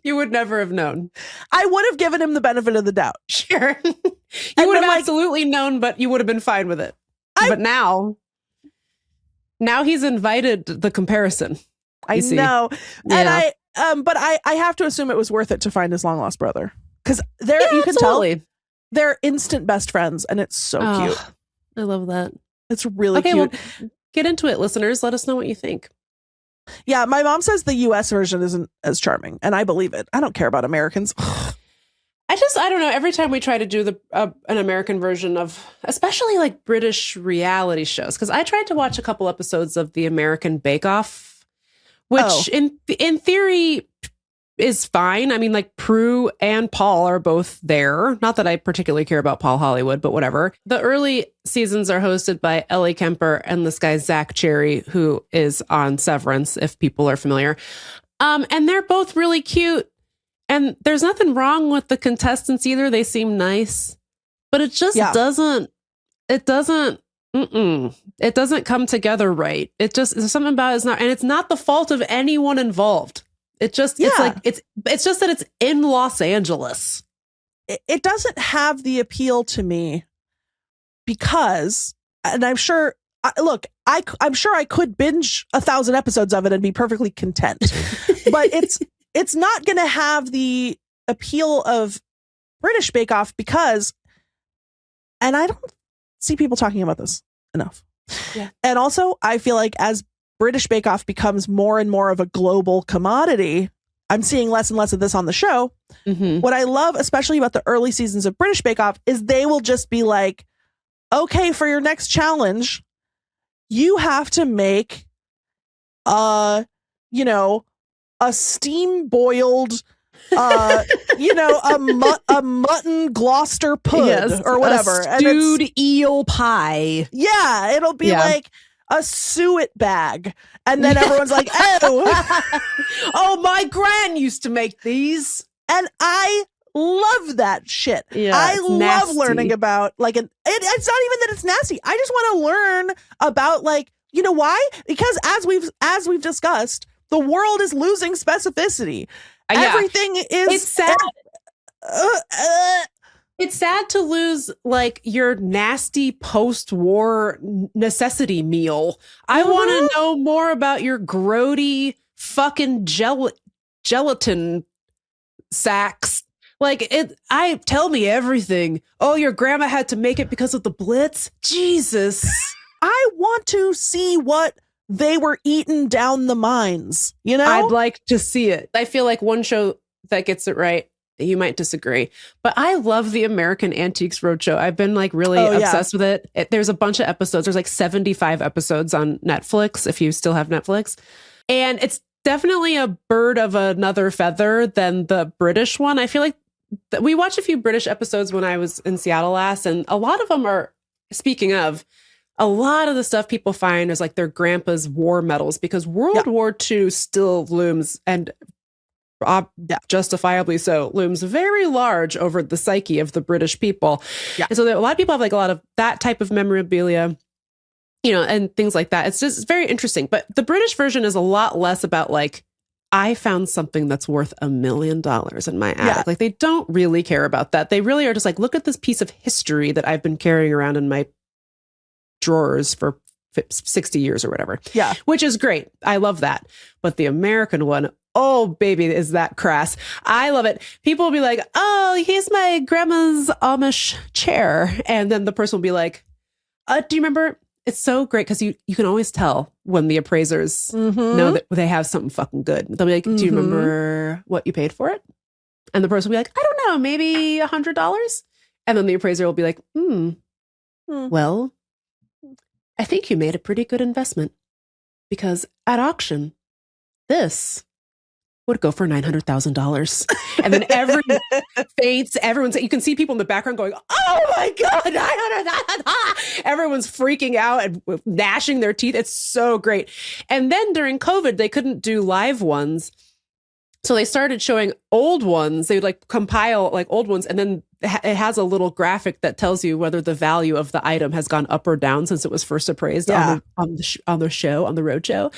you would never have known. I would have given him the benefit of the doubt. Sure. You would have absolutely known, but you would have been fine with it. But now he's invited the comparison. I know. Yeah. And but I have to assume it was worth it to find his long lost brother. Because you can tell they're instant best friends, and it's so cute. I love that. It's really cute. Well, get into it, listeners. Let us know what you think. Yeah, my mom says the US version isn't as charming, and I believe it. I don't care about Americans. I don't know. Every time we try to do an American version of, especially like British reality shows, because I tried to watch a couple episodes of the American Bake Off, which in theory is fine. I mean, like Prue and Paul are both there. Not that I particularly care about Paul Hollywood, but whatever. The early seasons are hosted by Ellie Kemper and this guy, Zach Cherry, who is on Severance, if people are familiar. And they're both really cute. And there's nothing wrong with the contestants either. They seem nice, but it just doesn't come together right. There's something about it's not, and it's not the fault of anyone involved. It's just that it's in Los Angeles. It doesn't have the appeal to me because, and I'm sure, I'm sure I could binge 1,000 episodes of it and be perfectly content, but it's not going to have the appeal of British Bake Off because, and I don't see people talking about this enough. Yeah. And also I feel like as British Bake Off becomes more and more of a global commodity, I'm seeing less and less of this on the show. Mm-hmm. What I love, especially about the early seasons of British Bake Off, is they will just be like, okay, for your next challenge, you have to make, a steam boiled, a mutton Gloucester pud or whatever. A stewed eel pie. Yeah. It'll be like a suet bag. And then everyone's like, oh, my gran used to make these. And I love that shit. Yeah, I love learning about it's not even that it's nasty. I just want to learn about why? Because as we've discussed, the world is losing specificity. Everything is it's sad. it's sad to lose like your nasty post-war necessity meal. I want to know more about your grody fucking gelatin sacks. Like tell me everything. Oh, your grandma had to make it because of the Blitz? Jesus. I want to see what they were eating down the mines, you know? I'd like to see it. I feel like one show that gets it right, you might disagree, but I love the American Antiques Roadshow. I've been like really obsessed with it. There's a bunch of episodes. There's like 75 episodes on Netflix, if you still have Netflix. And it's definitely a bird of another feather than the British one. I feel like we watched a few British episodes when I was in Seattle last, and a lot of them are, speaking of, a lot of the stuff people find is like their grandpa's war medals, because World War II still looms, and justifiably so, looms very large over the psyche of the British people. Yeah. And so a lot of people have like a lot of that type of memorabilia, you know, and things like that. It's very interesting. But the British version is a lot less about like, I found something that's worth $1 million in my attic. Yeah. Like they don't really care about that. They really are just like, look at this piece of history that I've been carrying around in my drawers for 60 years or whatever. Yeah. Which is great. I love that. But the American one, oh baby, is that crass. I love it. People will be like, oh, here's my grandma's Amish chair. And then the person will be like, do you remember? It's so great because you can always tell when the appraisers know that they have something fucking good. They'll be like, do you remember what you paid for it? And the person will be like, I don't know, maybe $100. And then the appraiser will be like, well, I think you made a pretty good investment because at auction, this would go for $900,000. And then everyone faints. You can see people in the background going, oh my God, $900,000. Everyone's freaking out and gnashing their teeth. It's so great. And then during COVID, they couldn't do live ones. So they started showing old ones. They would like compile like old ones. And then it has a little graphic that tells you whether the value of the item has gone up or down since it was first appraised on the show, on the roadshow.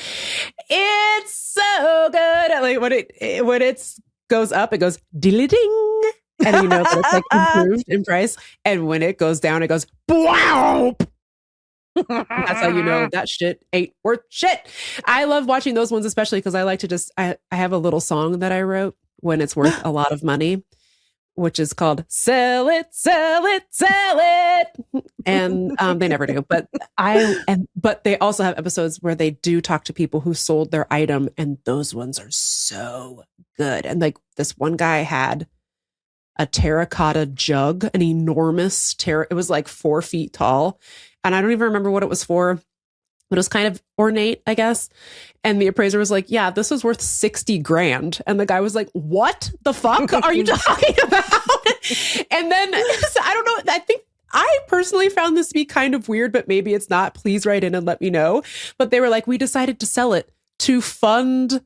It's so good. Like when it goes up, it goes dilly-ding. And you know that it's like improved in price. And when it goes down, it goes wow. That's how you know that shit ain't worth shit. I love watching those ones, especially because I like to just, I have a little song that I wrote when it's worth a lot of money, which is called Sell It, Sell It, Sell It. And they never do. But but they also have episodes where they do talk to people who sold their item, and those ones are so good. And like this one guy had a terracotta jug, an enormous it was like 4 feet tall. And I don't even remember what it was for, but it was kind of ornate, I guess. And the appraiser was like, yeah, this is worth 60 grand. And the guy was like, what the fuck are you talking about? And then I don't know. I think I personally found this to be kind of weird, but maybe it's not. Please write in and let me know. But they were like, we decided to sell it to fund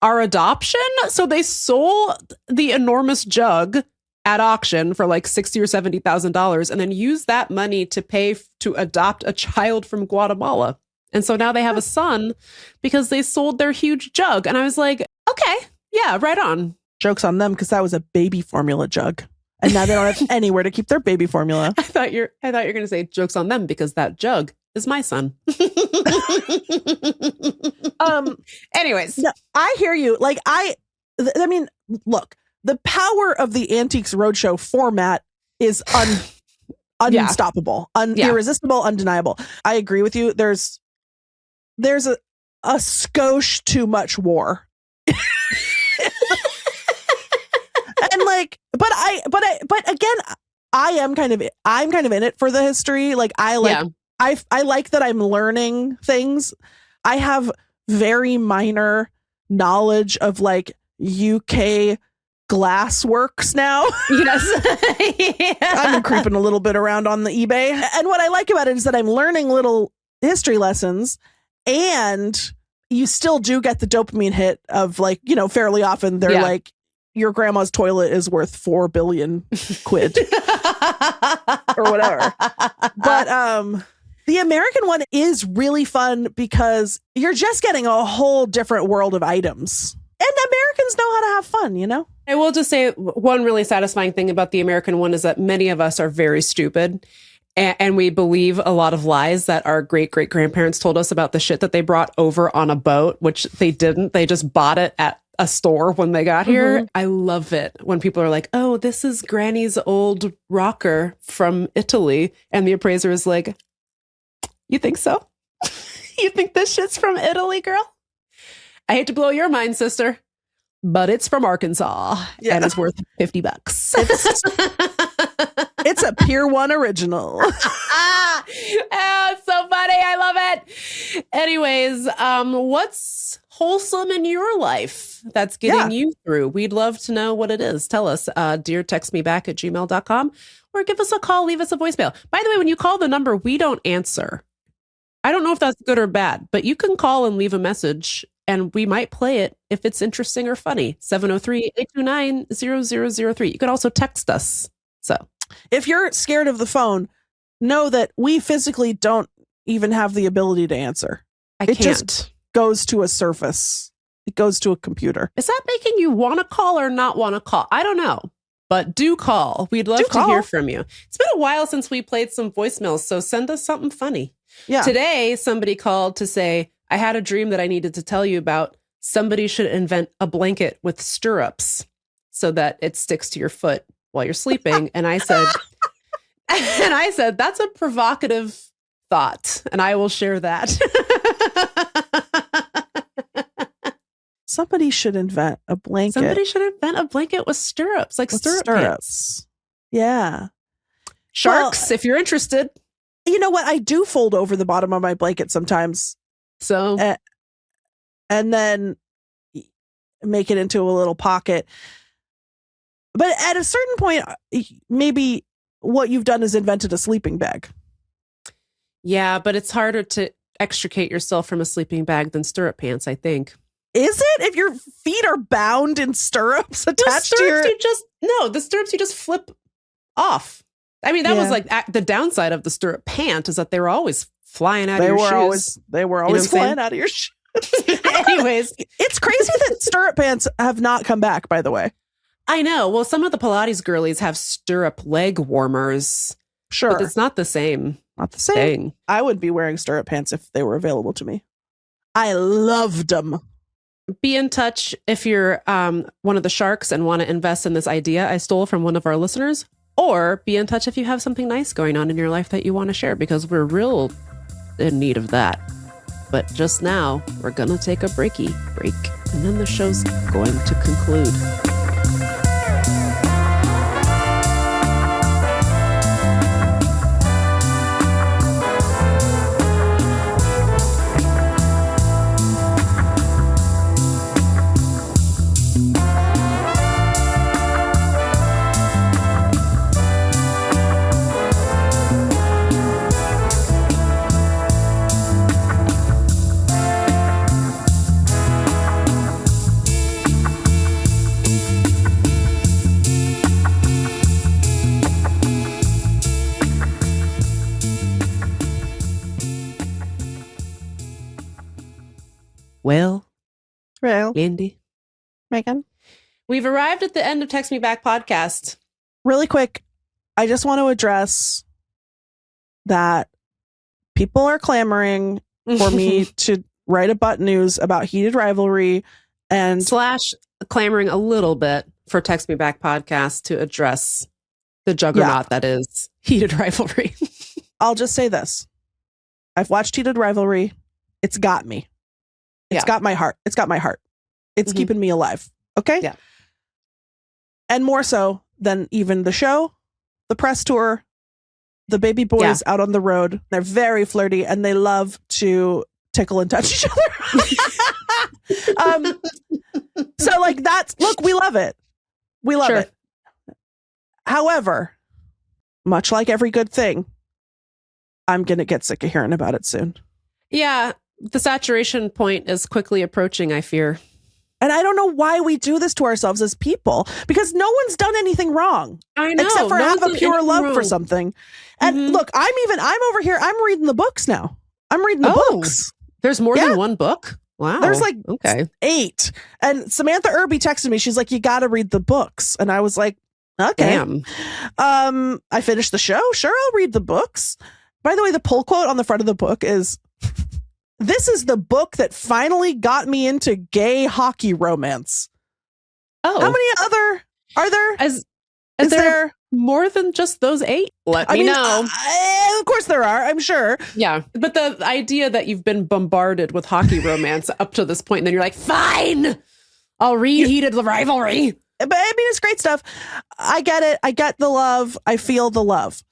our adoption. So they sold the enormous jug at auction for like $60,000 or $70,000, and then use that money to pay to adopt a child from Guatemala. And so now they have a son because they sold their huge jug. And I was like, okay, yeah, right on. Joke's on them because that was a baby formula jug. And now they don't have anywhere to keep their baby formula. I thought you're going to say joke's on them because that jug is my son. Anyways, no, I hear you. Like I mean, look, the power of the Antiques Roadshow format is unstoppable, irresistible, undeniable. I agree with you. There's a skosh too much war. And like, but again, I'm kind of in it for the history. Like I like that I'm learning things. I have very minor knowledge of like UK glass works now. Yes. Yeah. I'm creeping a little bit around on the eBay. And what I like about it is that I'm learning little history lessons, and you still do get the dopamine hit of like, you know, fairly often they're like, your grandma's toilet is worth 4 billion quid or whatever. But the American one is really fun because you're just getting a whole different world of items. And Americans know how to have fun, you know? I will just say one really satisfying thing about the American one is that many of us are very stupid and we believe a lot of lies that our great-great-grandparents told us about the shit that they brought over on a boat, which they didn't. They just bought it at a store when they got here. I love it when people are like, oh, this is Granny's old rocker from Italy. And the appraiser is like, you think so? You think this shit's from Italy, girl? I hate to blow your mind, sister, but it's from Arkansas and it's worth $50. It's a Pier 1 original. Oh, it's so funny. I love it. Anyways, what's wholesome in your life that's getting you through? We'd love to know what it is. Tell us, dear textmeback@gmail.com or give us a call, leave us a voicemail. By the way, when you call the number, we don't answer. I don't know if that's good or bad, but you can call and leave a message and we might play it if it's interesting or funny. 703-829-0003. You could also text us. So if you're scared of the phone, know that we physically don't even have the ability to answer. It just can't. Goes to a surface. It goes to a computer. Is that making you want to call or not want to call? I don't know. But do call. We'd love to hear from you. It's been a while since we played some voicemails, so send us something funny. Yeah. Today, somebody called to say, I had a dream that I needed to tell you about. Somebody should invent a blanket with stirrups so that it sticks to your foot while you're sleeping. And I said, that's a provocative thought, and I will share that. Somebody should invent a blanket. Somebody should invent a blanket with stirrups, like with stirrups. Pants. Yeah. Sharks, if you're interested. You know what? I do fold over the bottom of my blanket sometimes. So, and then make it into a little pocket. But at a certain point, maybe what you've done is invented a sleeping bag. Yeah, but it's harder to extricate yourself from a sleeping bag than stirrup pants, I think. Is it? If your feet are bound in stirrups attached to your... the stirrups you just flip off. I mean, that was like the downside of the stirrup pant is that they were always flying out of your shoes. They were always flying out of your shoes. Anyways. It's crazy that stirrup pants have not come back, by the way. I know. Well, some of the Pilates girlies have stirrup leg warmers. Sure. But it's not the same. Not the same thing. I would be wearing stirrup pants if they were available to me. I loved them. Be in touch if you're one of the sharks and want to invest in this idea I stole from one of our listeners, or be in touch if you have something nice going on in your life that you want to share, because we're real in need of that. But just now, we're going to take a break, and then the show's going to conclude. Well, Lindy, Meagan, we've arrived at the end of Text Me Back podcast. Really quick, I just want to address that people are clamoring for me to write a butt news about heated rivalry and / clamoring a little bit for Text Me Back podcast to address the juggernaut that is heated rivalry. I'll just say this. I've watched heated rivalry. It's got me. It's got my heart. It's got my heart. It's keeping me alive. Okay? Yeah. And more so than even the show, the press tour, the baby boys out on the road. They're very flirty and they love to tickle and touch each other. So like look, we love it. We love it. However, much like every good thing, I'm going to get sick of hearing about it soon. Yeah. The saturation point is quickly approaching, I fear. And I don't know why we do this to ourselves as people, because no one's done anything wrong. I know. Except for have a pure love for something. And look, I'm over here. I'm reading the books now. I'm reading the books. There's more than one book? Wow. There's like okay. 8. And Samantha Irby texted me. She's like, you got to read the books. And I was like, okay. Damn. I finished the show. Sure, I'll read the books. By the way, the pull quote on the front of the book is, this is the book that finally got me into gay hockey romance. Oh. How many other are there? Is there more than just those 8? Let me know. Of course there are, I'm sure. Yeah. But the idea that you've been bombarded with hockey romance up to this point, and then you're like, fine, I'll read Heated Rivalry. But I mean, it's great stuff. I get it. I get the love. I feel the love.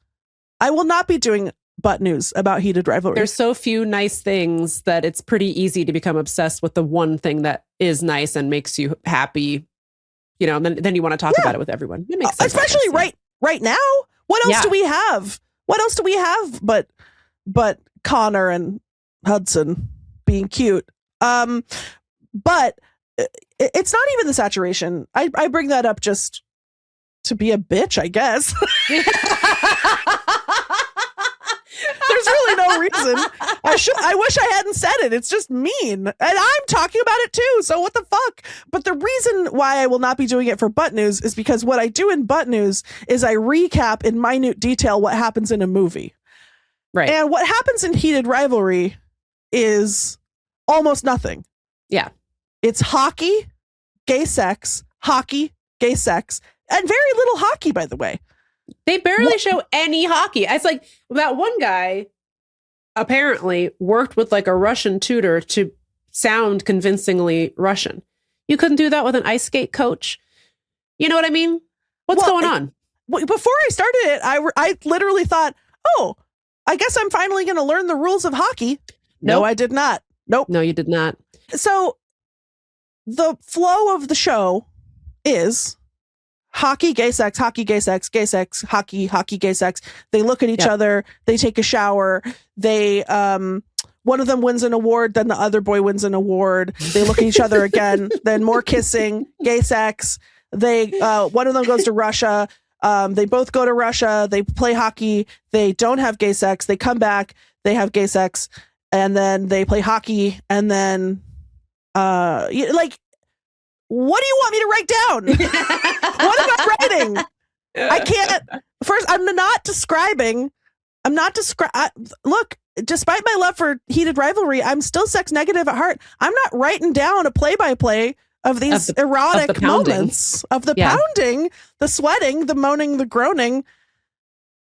I will not be doing butt news about Heated Rivalry. There's so few nice things that it's pretty easy to become obsessed with the one thing that is nice and makes you happy. You know, and then you want to talk about it with everyone. It makes sense. Especially right now. What else do we have? What else do we have but Connor and Hudson being cute? But it's not even the saturation. I bring that up just to be a bitch, I guess. There's really no reason. I wish I hadn't said it. It's just mean. And I'm talking about it too. So what the fuck? But the reason why I will not be doing it for butt news is because what I do in butt news is I recap in minute detail what happens in a movie. Right. And what happens in Heated Rivalry is almost nothing. Yeah. It's hockey, gay sex, hockey, gay sex, and very little hockey, by the way. They barely show any hockey. It's like that one guy apparently worked with like a Russian tutor to sound convincingly Russian. You couldn't do that with an ice skate coach. You know what I mean? What's going on? Before I started it, I literally thought, oh, I guess I'm finally going to learn the rules of hockey. No, I did not. Nope. No, you did not. So the flow of the show is hockey, gay sex, hockey, gay sex, hockey, hockey, gay sex. They look at each other. They take a shower. They, one of them wins an award. Then the other boy wins an award. They look at each other again. Then more kissing, gay sex. They, one of them goes to Russia. They both go to Russia. They play hockey. They don't have gay sex. They come back. They have gay sex. And then they play hockey. And then, like, what do you want me to write down? What am I writing? I can't. First, I'm not describing. Look, despite my love for Heated Rivalry, I'm still sex negative at heart. I'm not writing down a play-by-play of these erotic moments of the pounding, the sweating, the moaning, the groaning,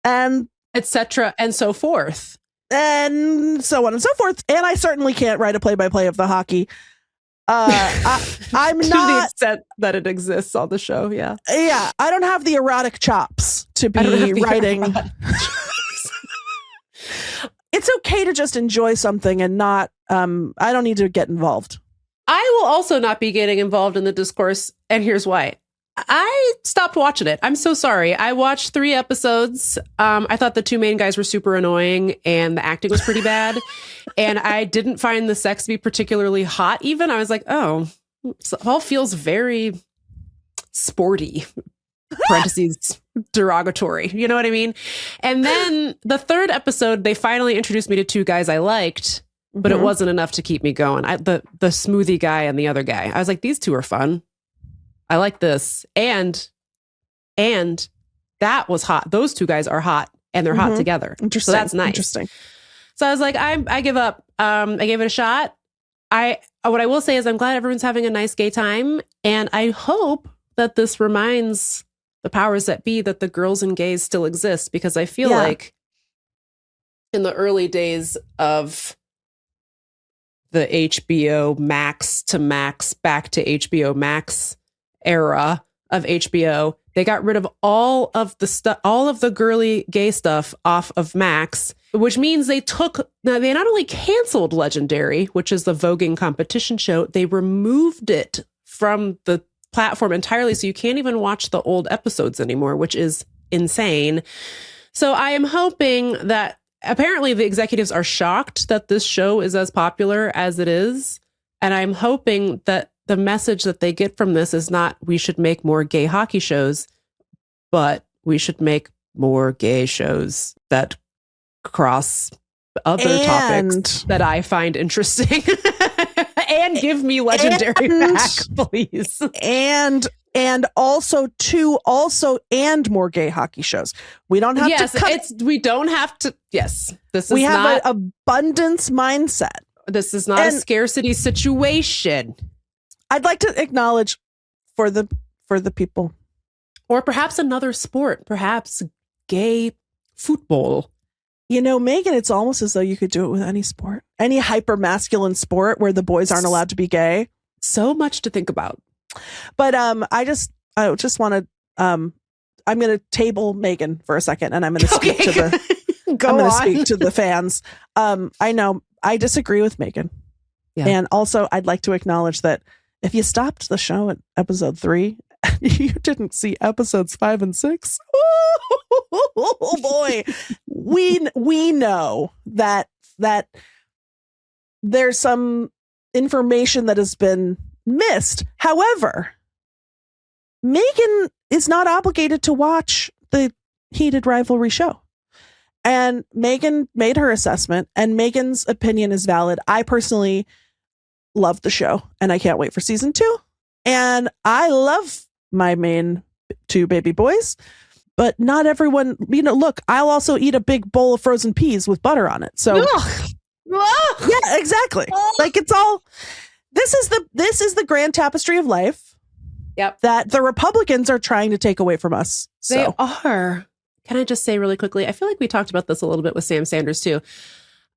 and etc. and so forth. And so on and so forth. And I certainly can't write a play-by-play of the hockey. I'm to not the extent that it exists on the show. Yeah. I don't have the erotic chops to be writing. It's okay to just enjoy something and not, I don't need to get involved. I will also not be getting involved in the discourse. And here's why. I stopped watching it. I'm so sorry. I watched 3 episodes. I thought the 2 main guys were super annoying and the acting was pretty bad. And I didn't find the sex to be particularly hot even. I was like, oh, it all feels very sporty. Parentheses, derogatory. You know what I mean? And then the 3rd episode, they finally introduced me to 2 guys I liked, but it wasn't enough to keep me going. The smoothie guy and the other guy. I was like, these 2 are fun. I like this. And that was hot. Those 2 guys are hot and they're hot together. Interesting. So that's nice. Interesting. So I was like, I give up. I gave it a shot. What I will say is I'm glad everyone's having a nice gay time. And I hope that this reminds the powers that be that the girls and gays still exist, because I feel like in the early days of the HBO Max to Max back to HBO Max era of HBO, they got rid of all of the girly gay stuff off of Max, which means they not only canceled Legendary, which is the voguing competition show, they removed it from the platform entirely, so you can't even watch the old episodes anymore, which is insane. So I am hoping that apparently the executives are shocked that this show is as popular as it is, and I'm hoping that the message that they get from this is not we should make more gay hockey shows, but we should make more gay shows that cross other topics that I find interesting. And And give me legendary back, please. And also more gay hockey shows. We don't have to cut we don't have to. Yes. We have an abundance mindset. This is not a scarcity situation. I'd like to acknowledge for the people. Or perhaps another sport, perhaps gay football. You know, Meagan, it's almost as though you could do it with any sport, any hyper masculine sport where the boys aren't allowed to be gay. So much to think about. But I just want to I'm going to table Meagan for a second, and I'm going to speak to the speak to the fans. I know I disagree with Meagan, and also I'd like to acknowledge that if you stopped the show at episode 3, you didn't see episodes 5 and 6. Oh boy, we know that there's some information that has been missed. However, Meagan is not obligated to watch the heated rivalry show. And Meagan made her assessment, and Meagan's opinion is valid. I personally love the show, and I can't wait for season 2. And I love my main 2 baby boys, but not everyone, look, I'll also eat a big bowl of frozen peas with butter on it. So yeah, exactly. Like it's all, this is the grand tapestry of life. Yep. That the Republicans are trying to take away from us. So. They are. Can I just say really quickly? I feel like we talked about this a little bit with Sam Sanders too.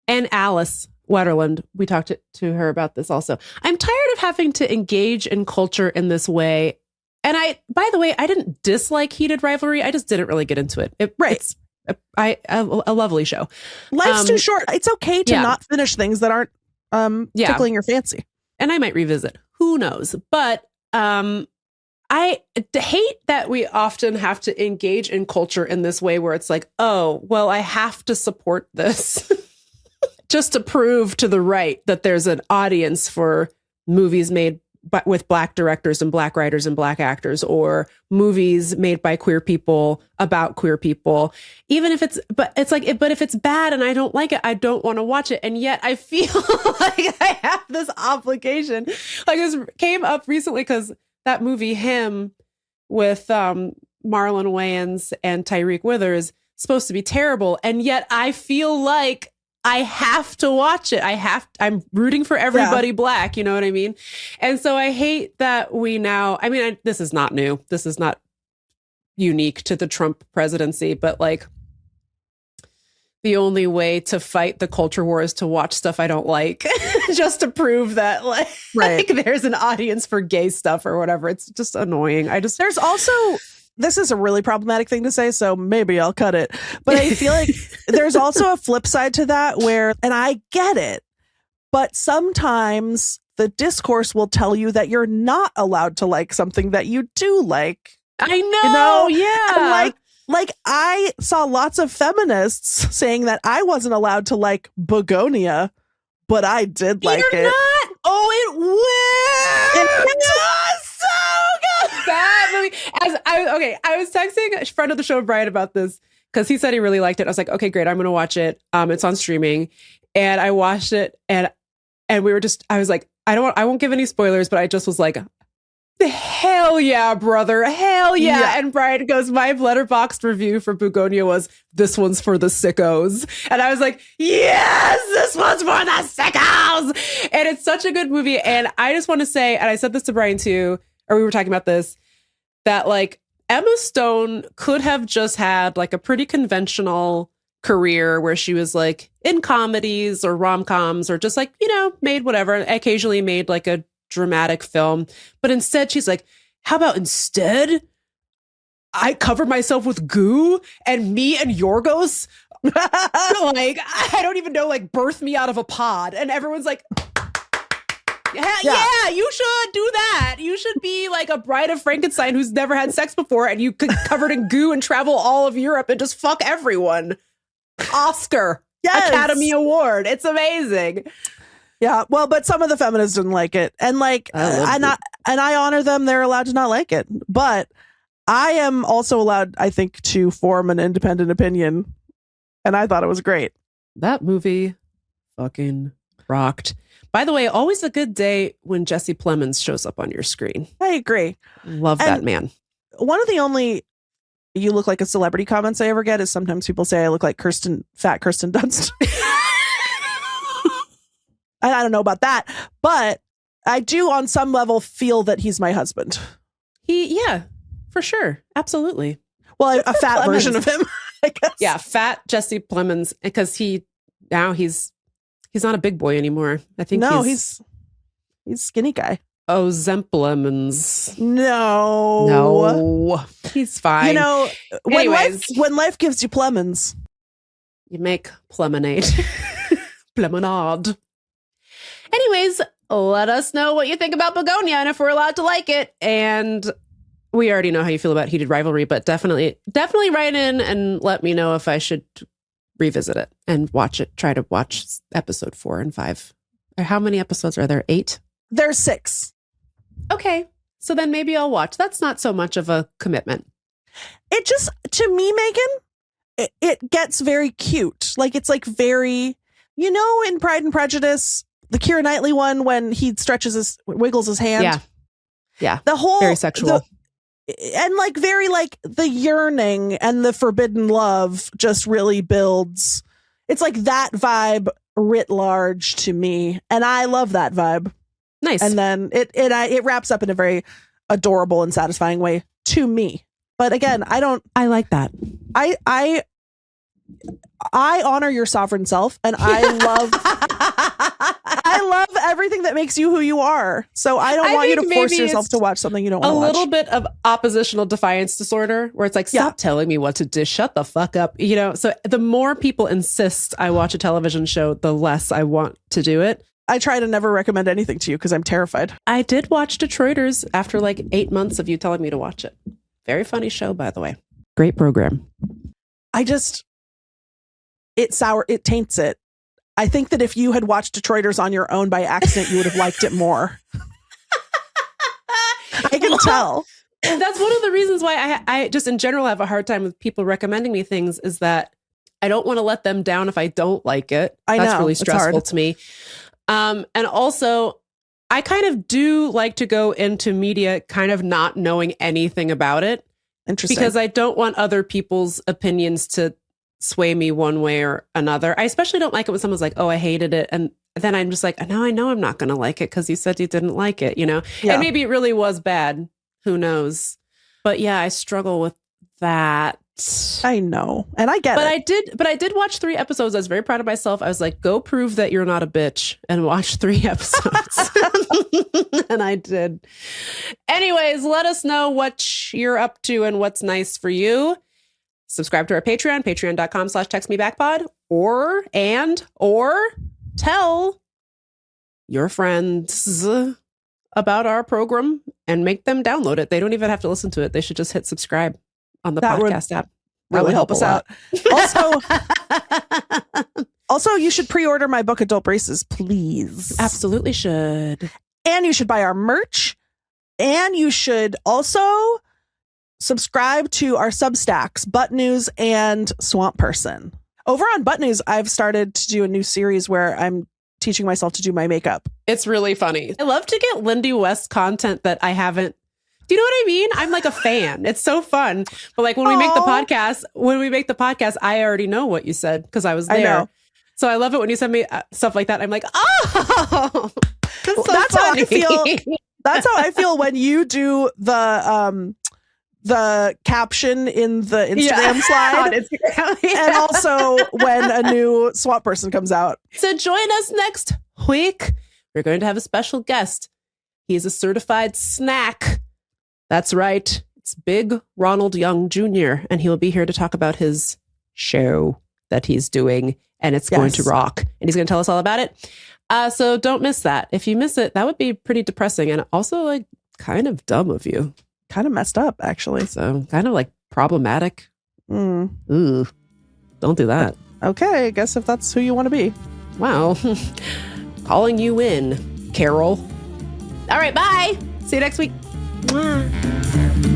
And Alice Wetterland, we talked to her about this also. I'm tired of having to engage in culture in this way. And by the way, I didn't dislike heated rivalry. I just didn't really get into it. It's a lovely show. Life's too short. It's okay to not finish things that aren't tickling your fancy. And I might revisit. Who knows? But I hate that we often have to engage in culture in this way where it's like, oh, well, I have to support this just to prove to the right that there's an audience for movies made with Black directors and Black writers and Black actors, or movies made by queer people about queer people. Even if but if it's bad and I don't like it, I don't want to watch it. And yet I feel like I have this obligation. Like this came up recently because that movie Him with Marlon Wayans and Tyreek Withers supposed to be terrible, and yet I feel like I have to watch it. I'm rooting for everybody Black, you know what I mean? And so I hate that we now, this is not new. This is not unique to the Trump presidency, but like the only way to fight the culture war is to watch stuff I don't like just to prove that like there's an audience for gay stuff or whatever. It's just annoying. There's also, this is a really problematic thing to say, so maybe I'll cut it. But I feel like there's also a flip side to that where, and I get it, but sometimes the discourse will tell you that you're not allowed to like something that you do like. I know, yeah. And like I saw lots of feminists saying that I wasn't allowed to like Begonia, but I did like it. Not? Oh, it was so good. That movie. I was texting a friend of the show, Brian, about this because he said he really liked it. I was like, okay, great. I'm going to watch it. It's on streaming, and I watched it, and we were just. I was like, I won't give any spoilers, but I just was like, hell yeah, brother. Hell yeah. And Brian goes, my letterboxd review for Begonia was, this one's for the sickos. And I was like, yes, this one's for the sickos. And it's such a good movie. And I just want to say, and I said this to Brian too, or we were talking about this, that like Emma Stone could have just had like a pretty conventional career where she was like in comedies or rom-coms or just like, made whatever, and occasionally made like a dramatic film, but instead she's like, how about instead I cover myself with goo and me and Yorgos like I don't even know, like birth me out of a pod, and everyone's like, yeah, you should do that. You should be like a bride of Frankenstein who's never had sex before, and you could covered in goo and travel all of Europe and just fuck everyone. Oscar, Academy Award. It's amazing. Yeah, well, but some of the feminists didn't like it, and like, and I honor them. They're allowed to not like it, but I am also allowed, I think, to form an independent opinion, and I thought it was great. That movie fucking rocked. By the way, always a good day when Jesse Plemons shows up on your screen. I agree. Love that man. One of the only "you look like a celebrity" comments I ever get is sometimes people say I look like fat Kirsten Dunst. I don't know about that, but I do on some level feel that he's my husband. Yeah, for sure. Absolutely. Well, a fat Plemons. Version of him, I guess. Yeah, fat Jesse Plemons, because he's not a big boy anymore. I think he's skinny guy. Oh, Zemplemons. No, he's fine. You know, when life gives you Plemons, you make Plemonade. Plemonade. Anyways, let us know what you think about Begonia and if we're allowed to like it. And we already know how you feel about Heated Rivalry, but definitely write in and let me know if I should revisit it and watch it. Try to watch episode 4 and 5. How many episodes are there? 8? There's 6. Okay. So then maybe I'll watch. That's not so much of a commitment. It just, to me, Megan, it gets very cute. Like, it's like very, in Pride and Prejudice, the Keira Knightley one, when he wiggles his hand. Yeah. The whole very sexual. And like very like the yearning and the forbidden love just really builds. It's like that vibe writ large to me. And I love that vibe. Nice. And then it wraps up in a very adorable and satisfying way to me. But again, I like that. I honor your sovereign self, and I love everything that makes you who you are. So I don't want you to force yourself to watch something you don't want to watch. A little bit of oppositional defiance disorder, where it's like, stop telling me what to do. Shut the fuck up. So the more people insist I watch a television show, the less I want to do it. I try to never recommend anything to you because I'm terrified. I did watch Detroiters after like 8 months of you telling me to watch it. Very funny show, by the way. Great program. It taints it. I think that if you had watched Detroiters on your own by accident, you would have liked it more. I can tell. That's one of the reasons why I just in general have a hard time with people recommending me things, is that I don't want to let them down if I don't like it. That's really stressful to me. And also, I kind of do like to go into media kind of not knowing anything about it. Interesting. Because I don't want other people's opinions to sway me one way or another. I especially don't like it when someone's like, oh, I hated it. And then I'm just like, now I know I'm not going to like it because you said you didn't like it, Yeah. And maybe it really was bad. Who knows? But yeah, I struggle with that. I know. And I get it. But I did watch 3 episodes. I was very proud of myself. I was like, go prove that you're not a bitch and watch 3 episodes. And I did. Anyways, let us know what you're up to and what's nice for you. Subscribe to our Patreon, patreon.com/textmebackpod, or tell your friends about our program and make them download it. They don't even have to listen to it. They should just hit subscribe on the podcast app. Really help us out. Also, you should pre-order my book, Adult Braces, please. Absolutely should. And you should buy our merch. And you should also subscribe to our Substacks, Butt News and Swamp Person. Over on Butt News, I've started to do a new series where I'm teaching myself to do my makeup. It's really funny. I love to get Lindy West content that I haven't. Do you know what I mean? I'm like a fan. It's so fun. But like when we make the podcast, I already know what you said because I was there. I know. So I love it when you send me stuff like that. I'm like, oh, that's how I feel. That's how I feel when you do the caption in the Instagram slide. Instagram, and also when a new Swamp Person comes out. So join us next week. We're going to have a special guest. He is a certified snack. That's right. It's Big Ronald Young Jr. And he will be here to talk about his show that he's doing. And it's going to rock. And he's going to tell us all about it. So don't miss that. If you miss it, that would be pretty depressing. And also like kind of dumb of you. Kind of messed up, actually. So kind of like problematic. Ooh, don't do that. Okay, I guess if that's who you want to be. Wow. Calling you in, Carol. All right, bye. See you next week. Mwah.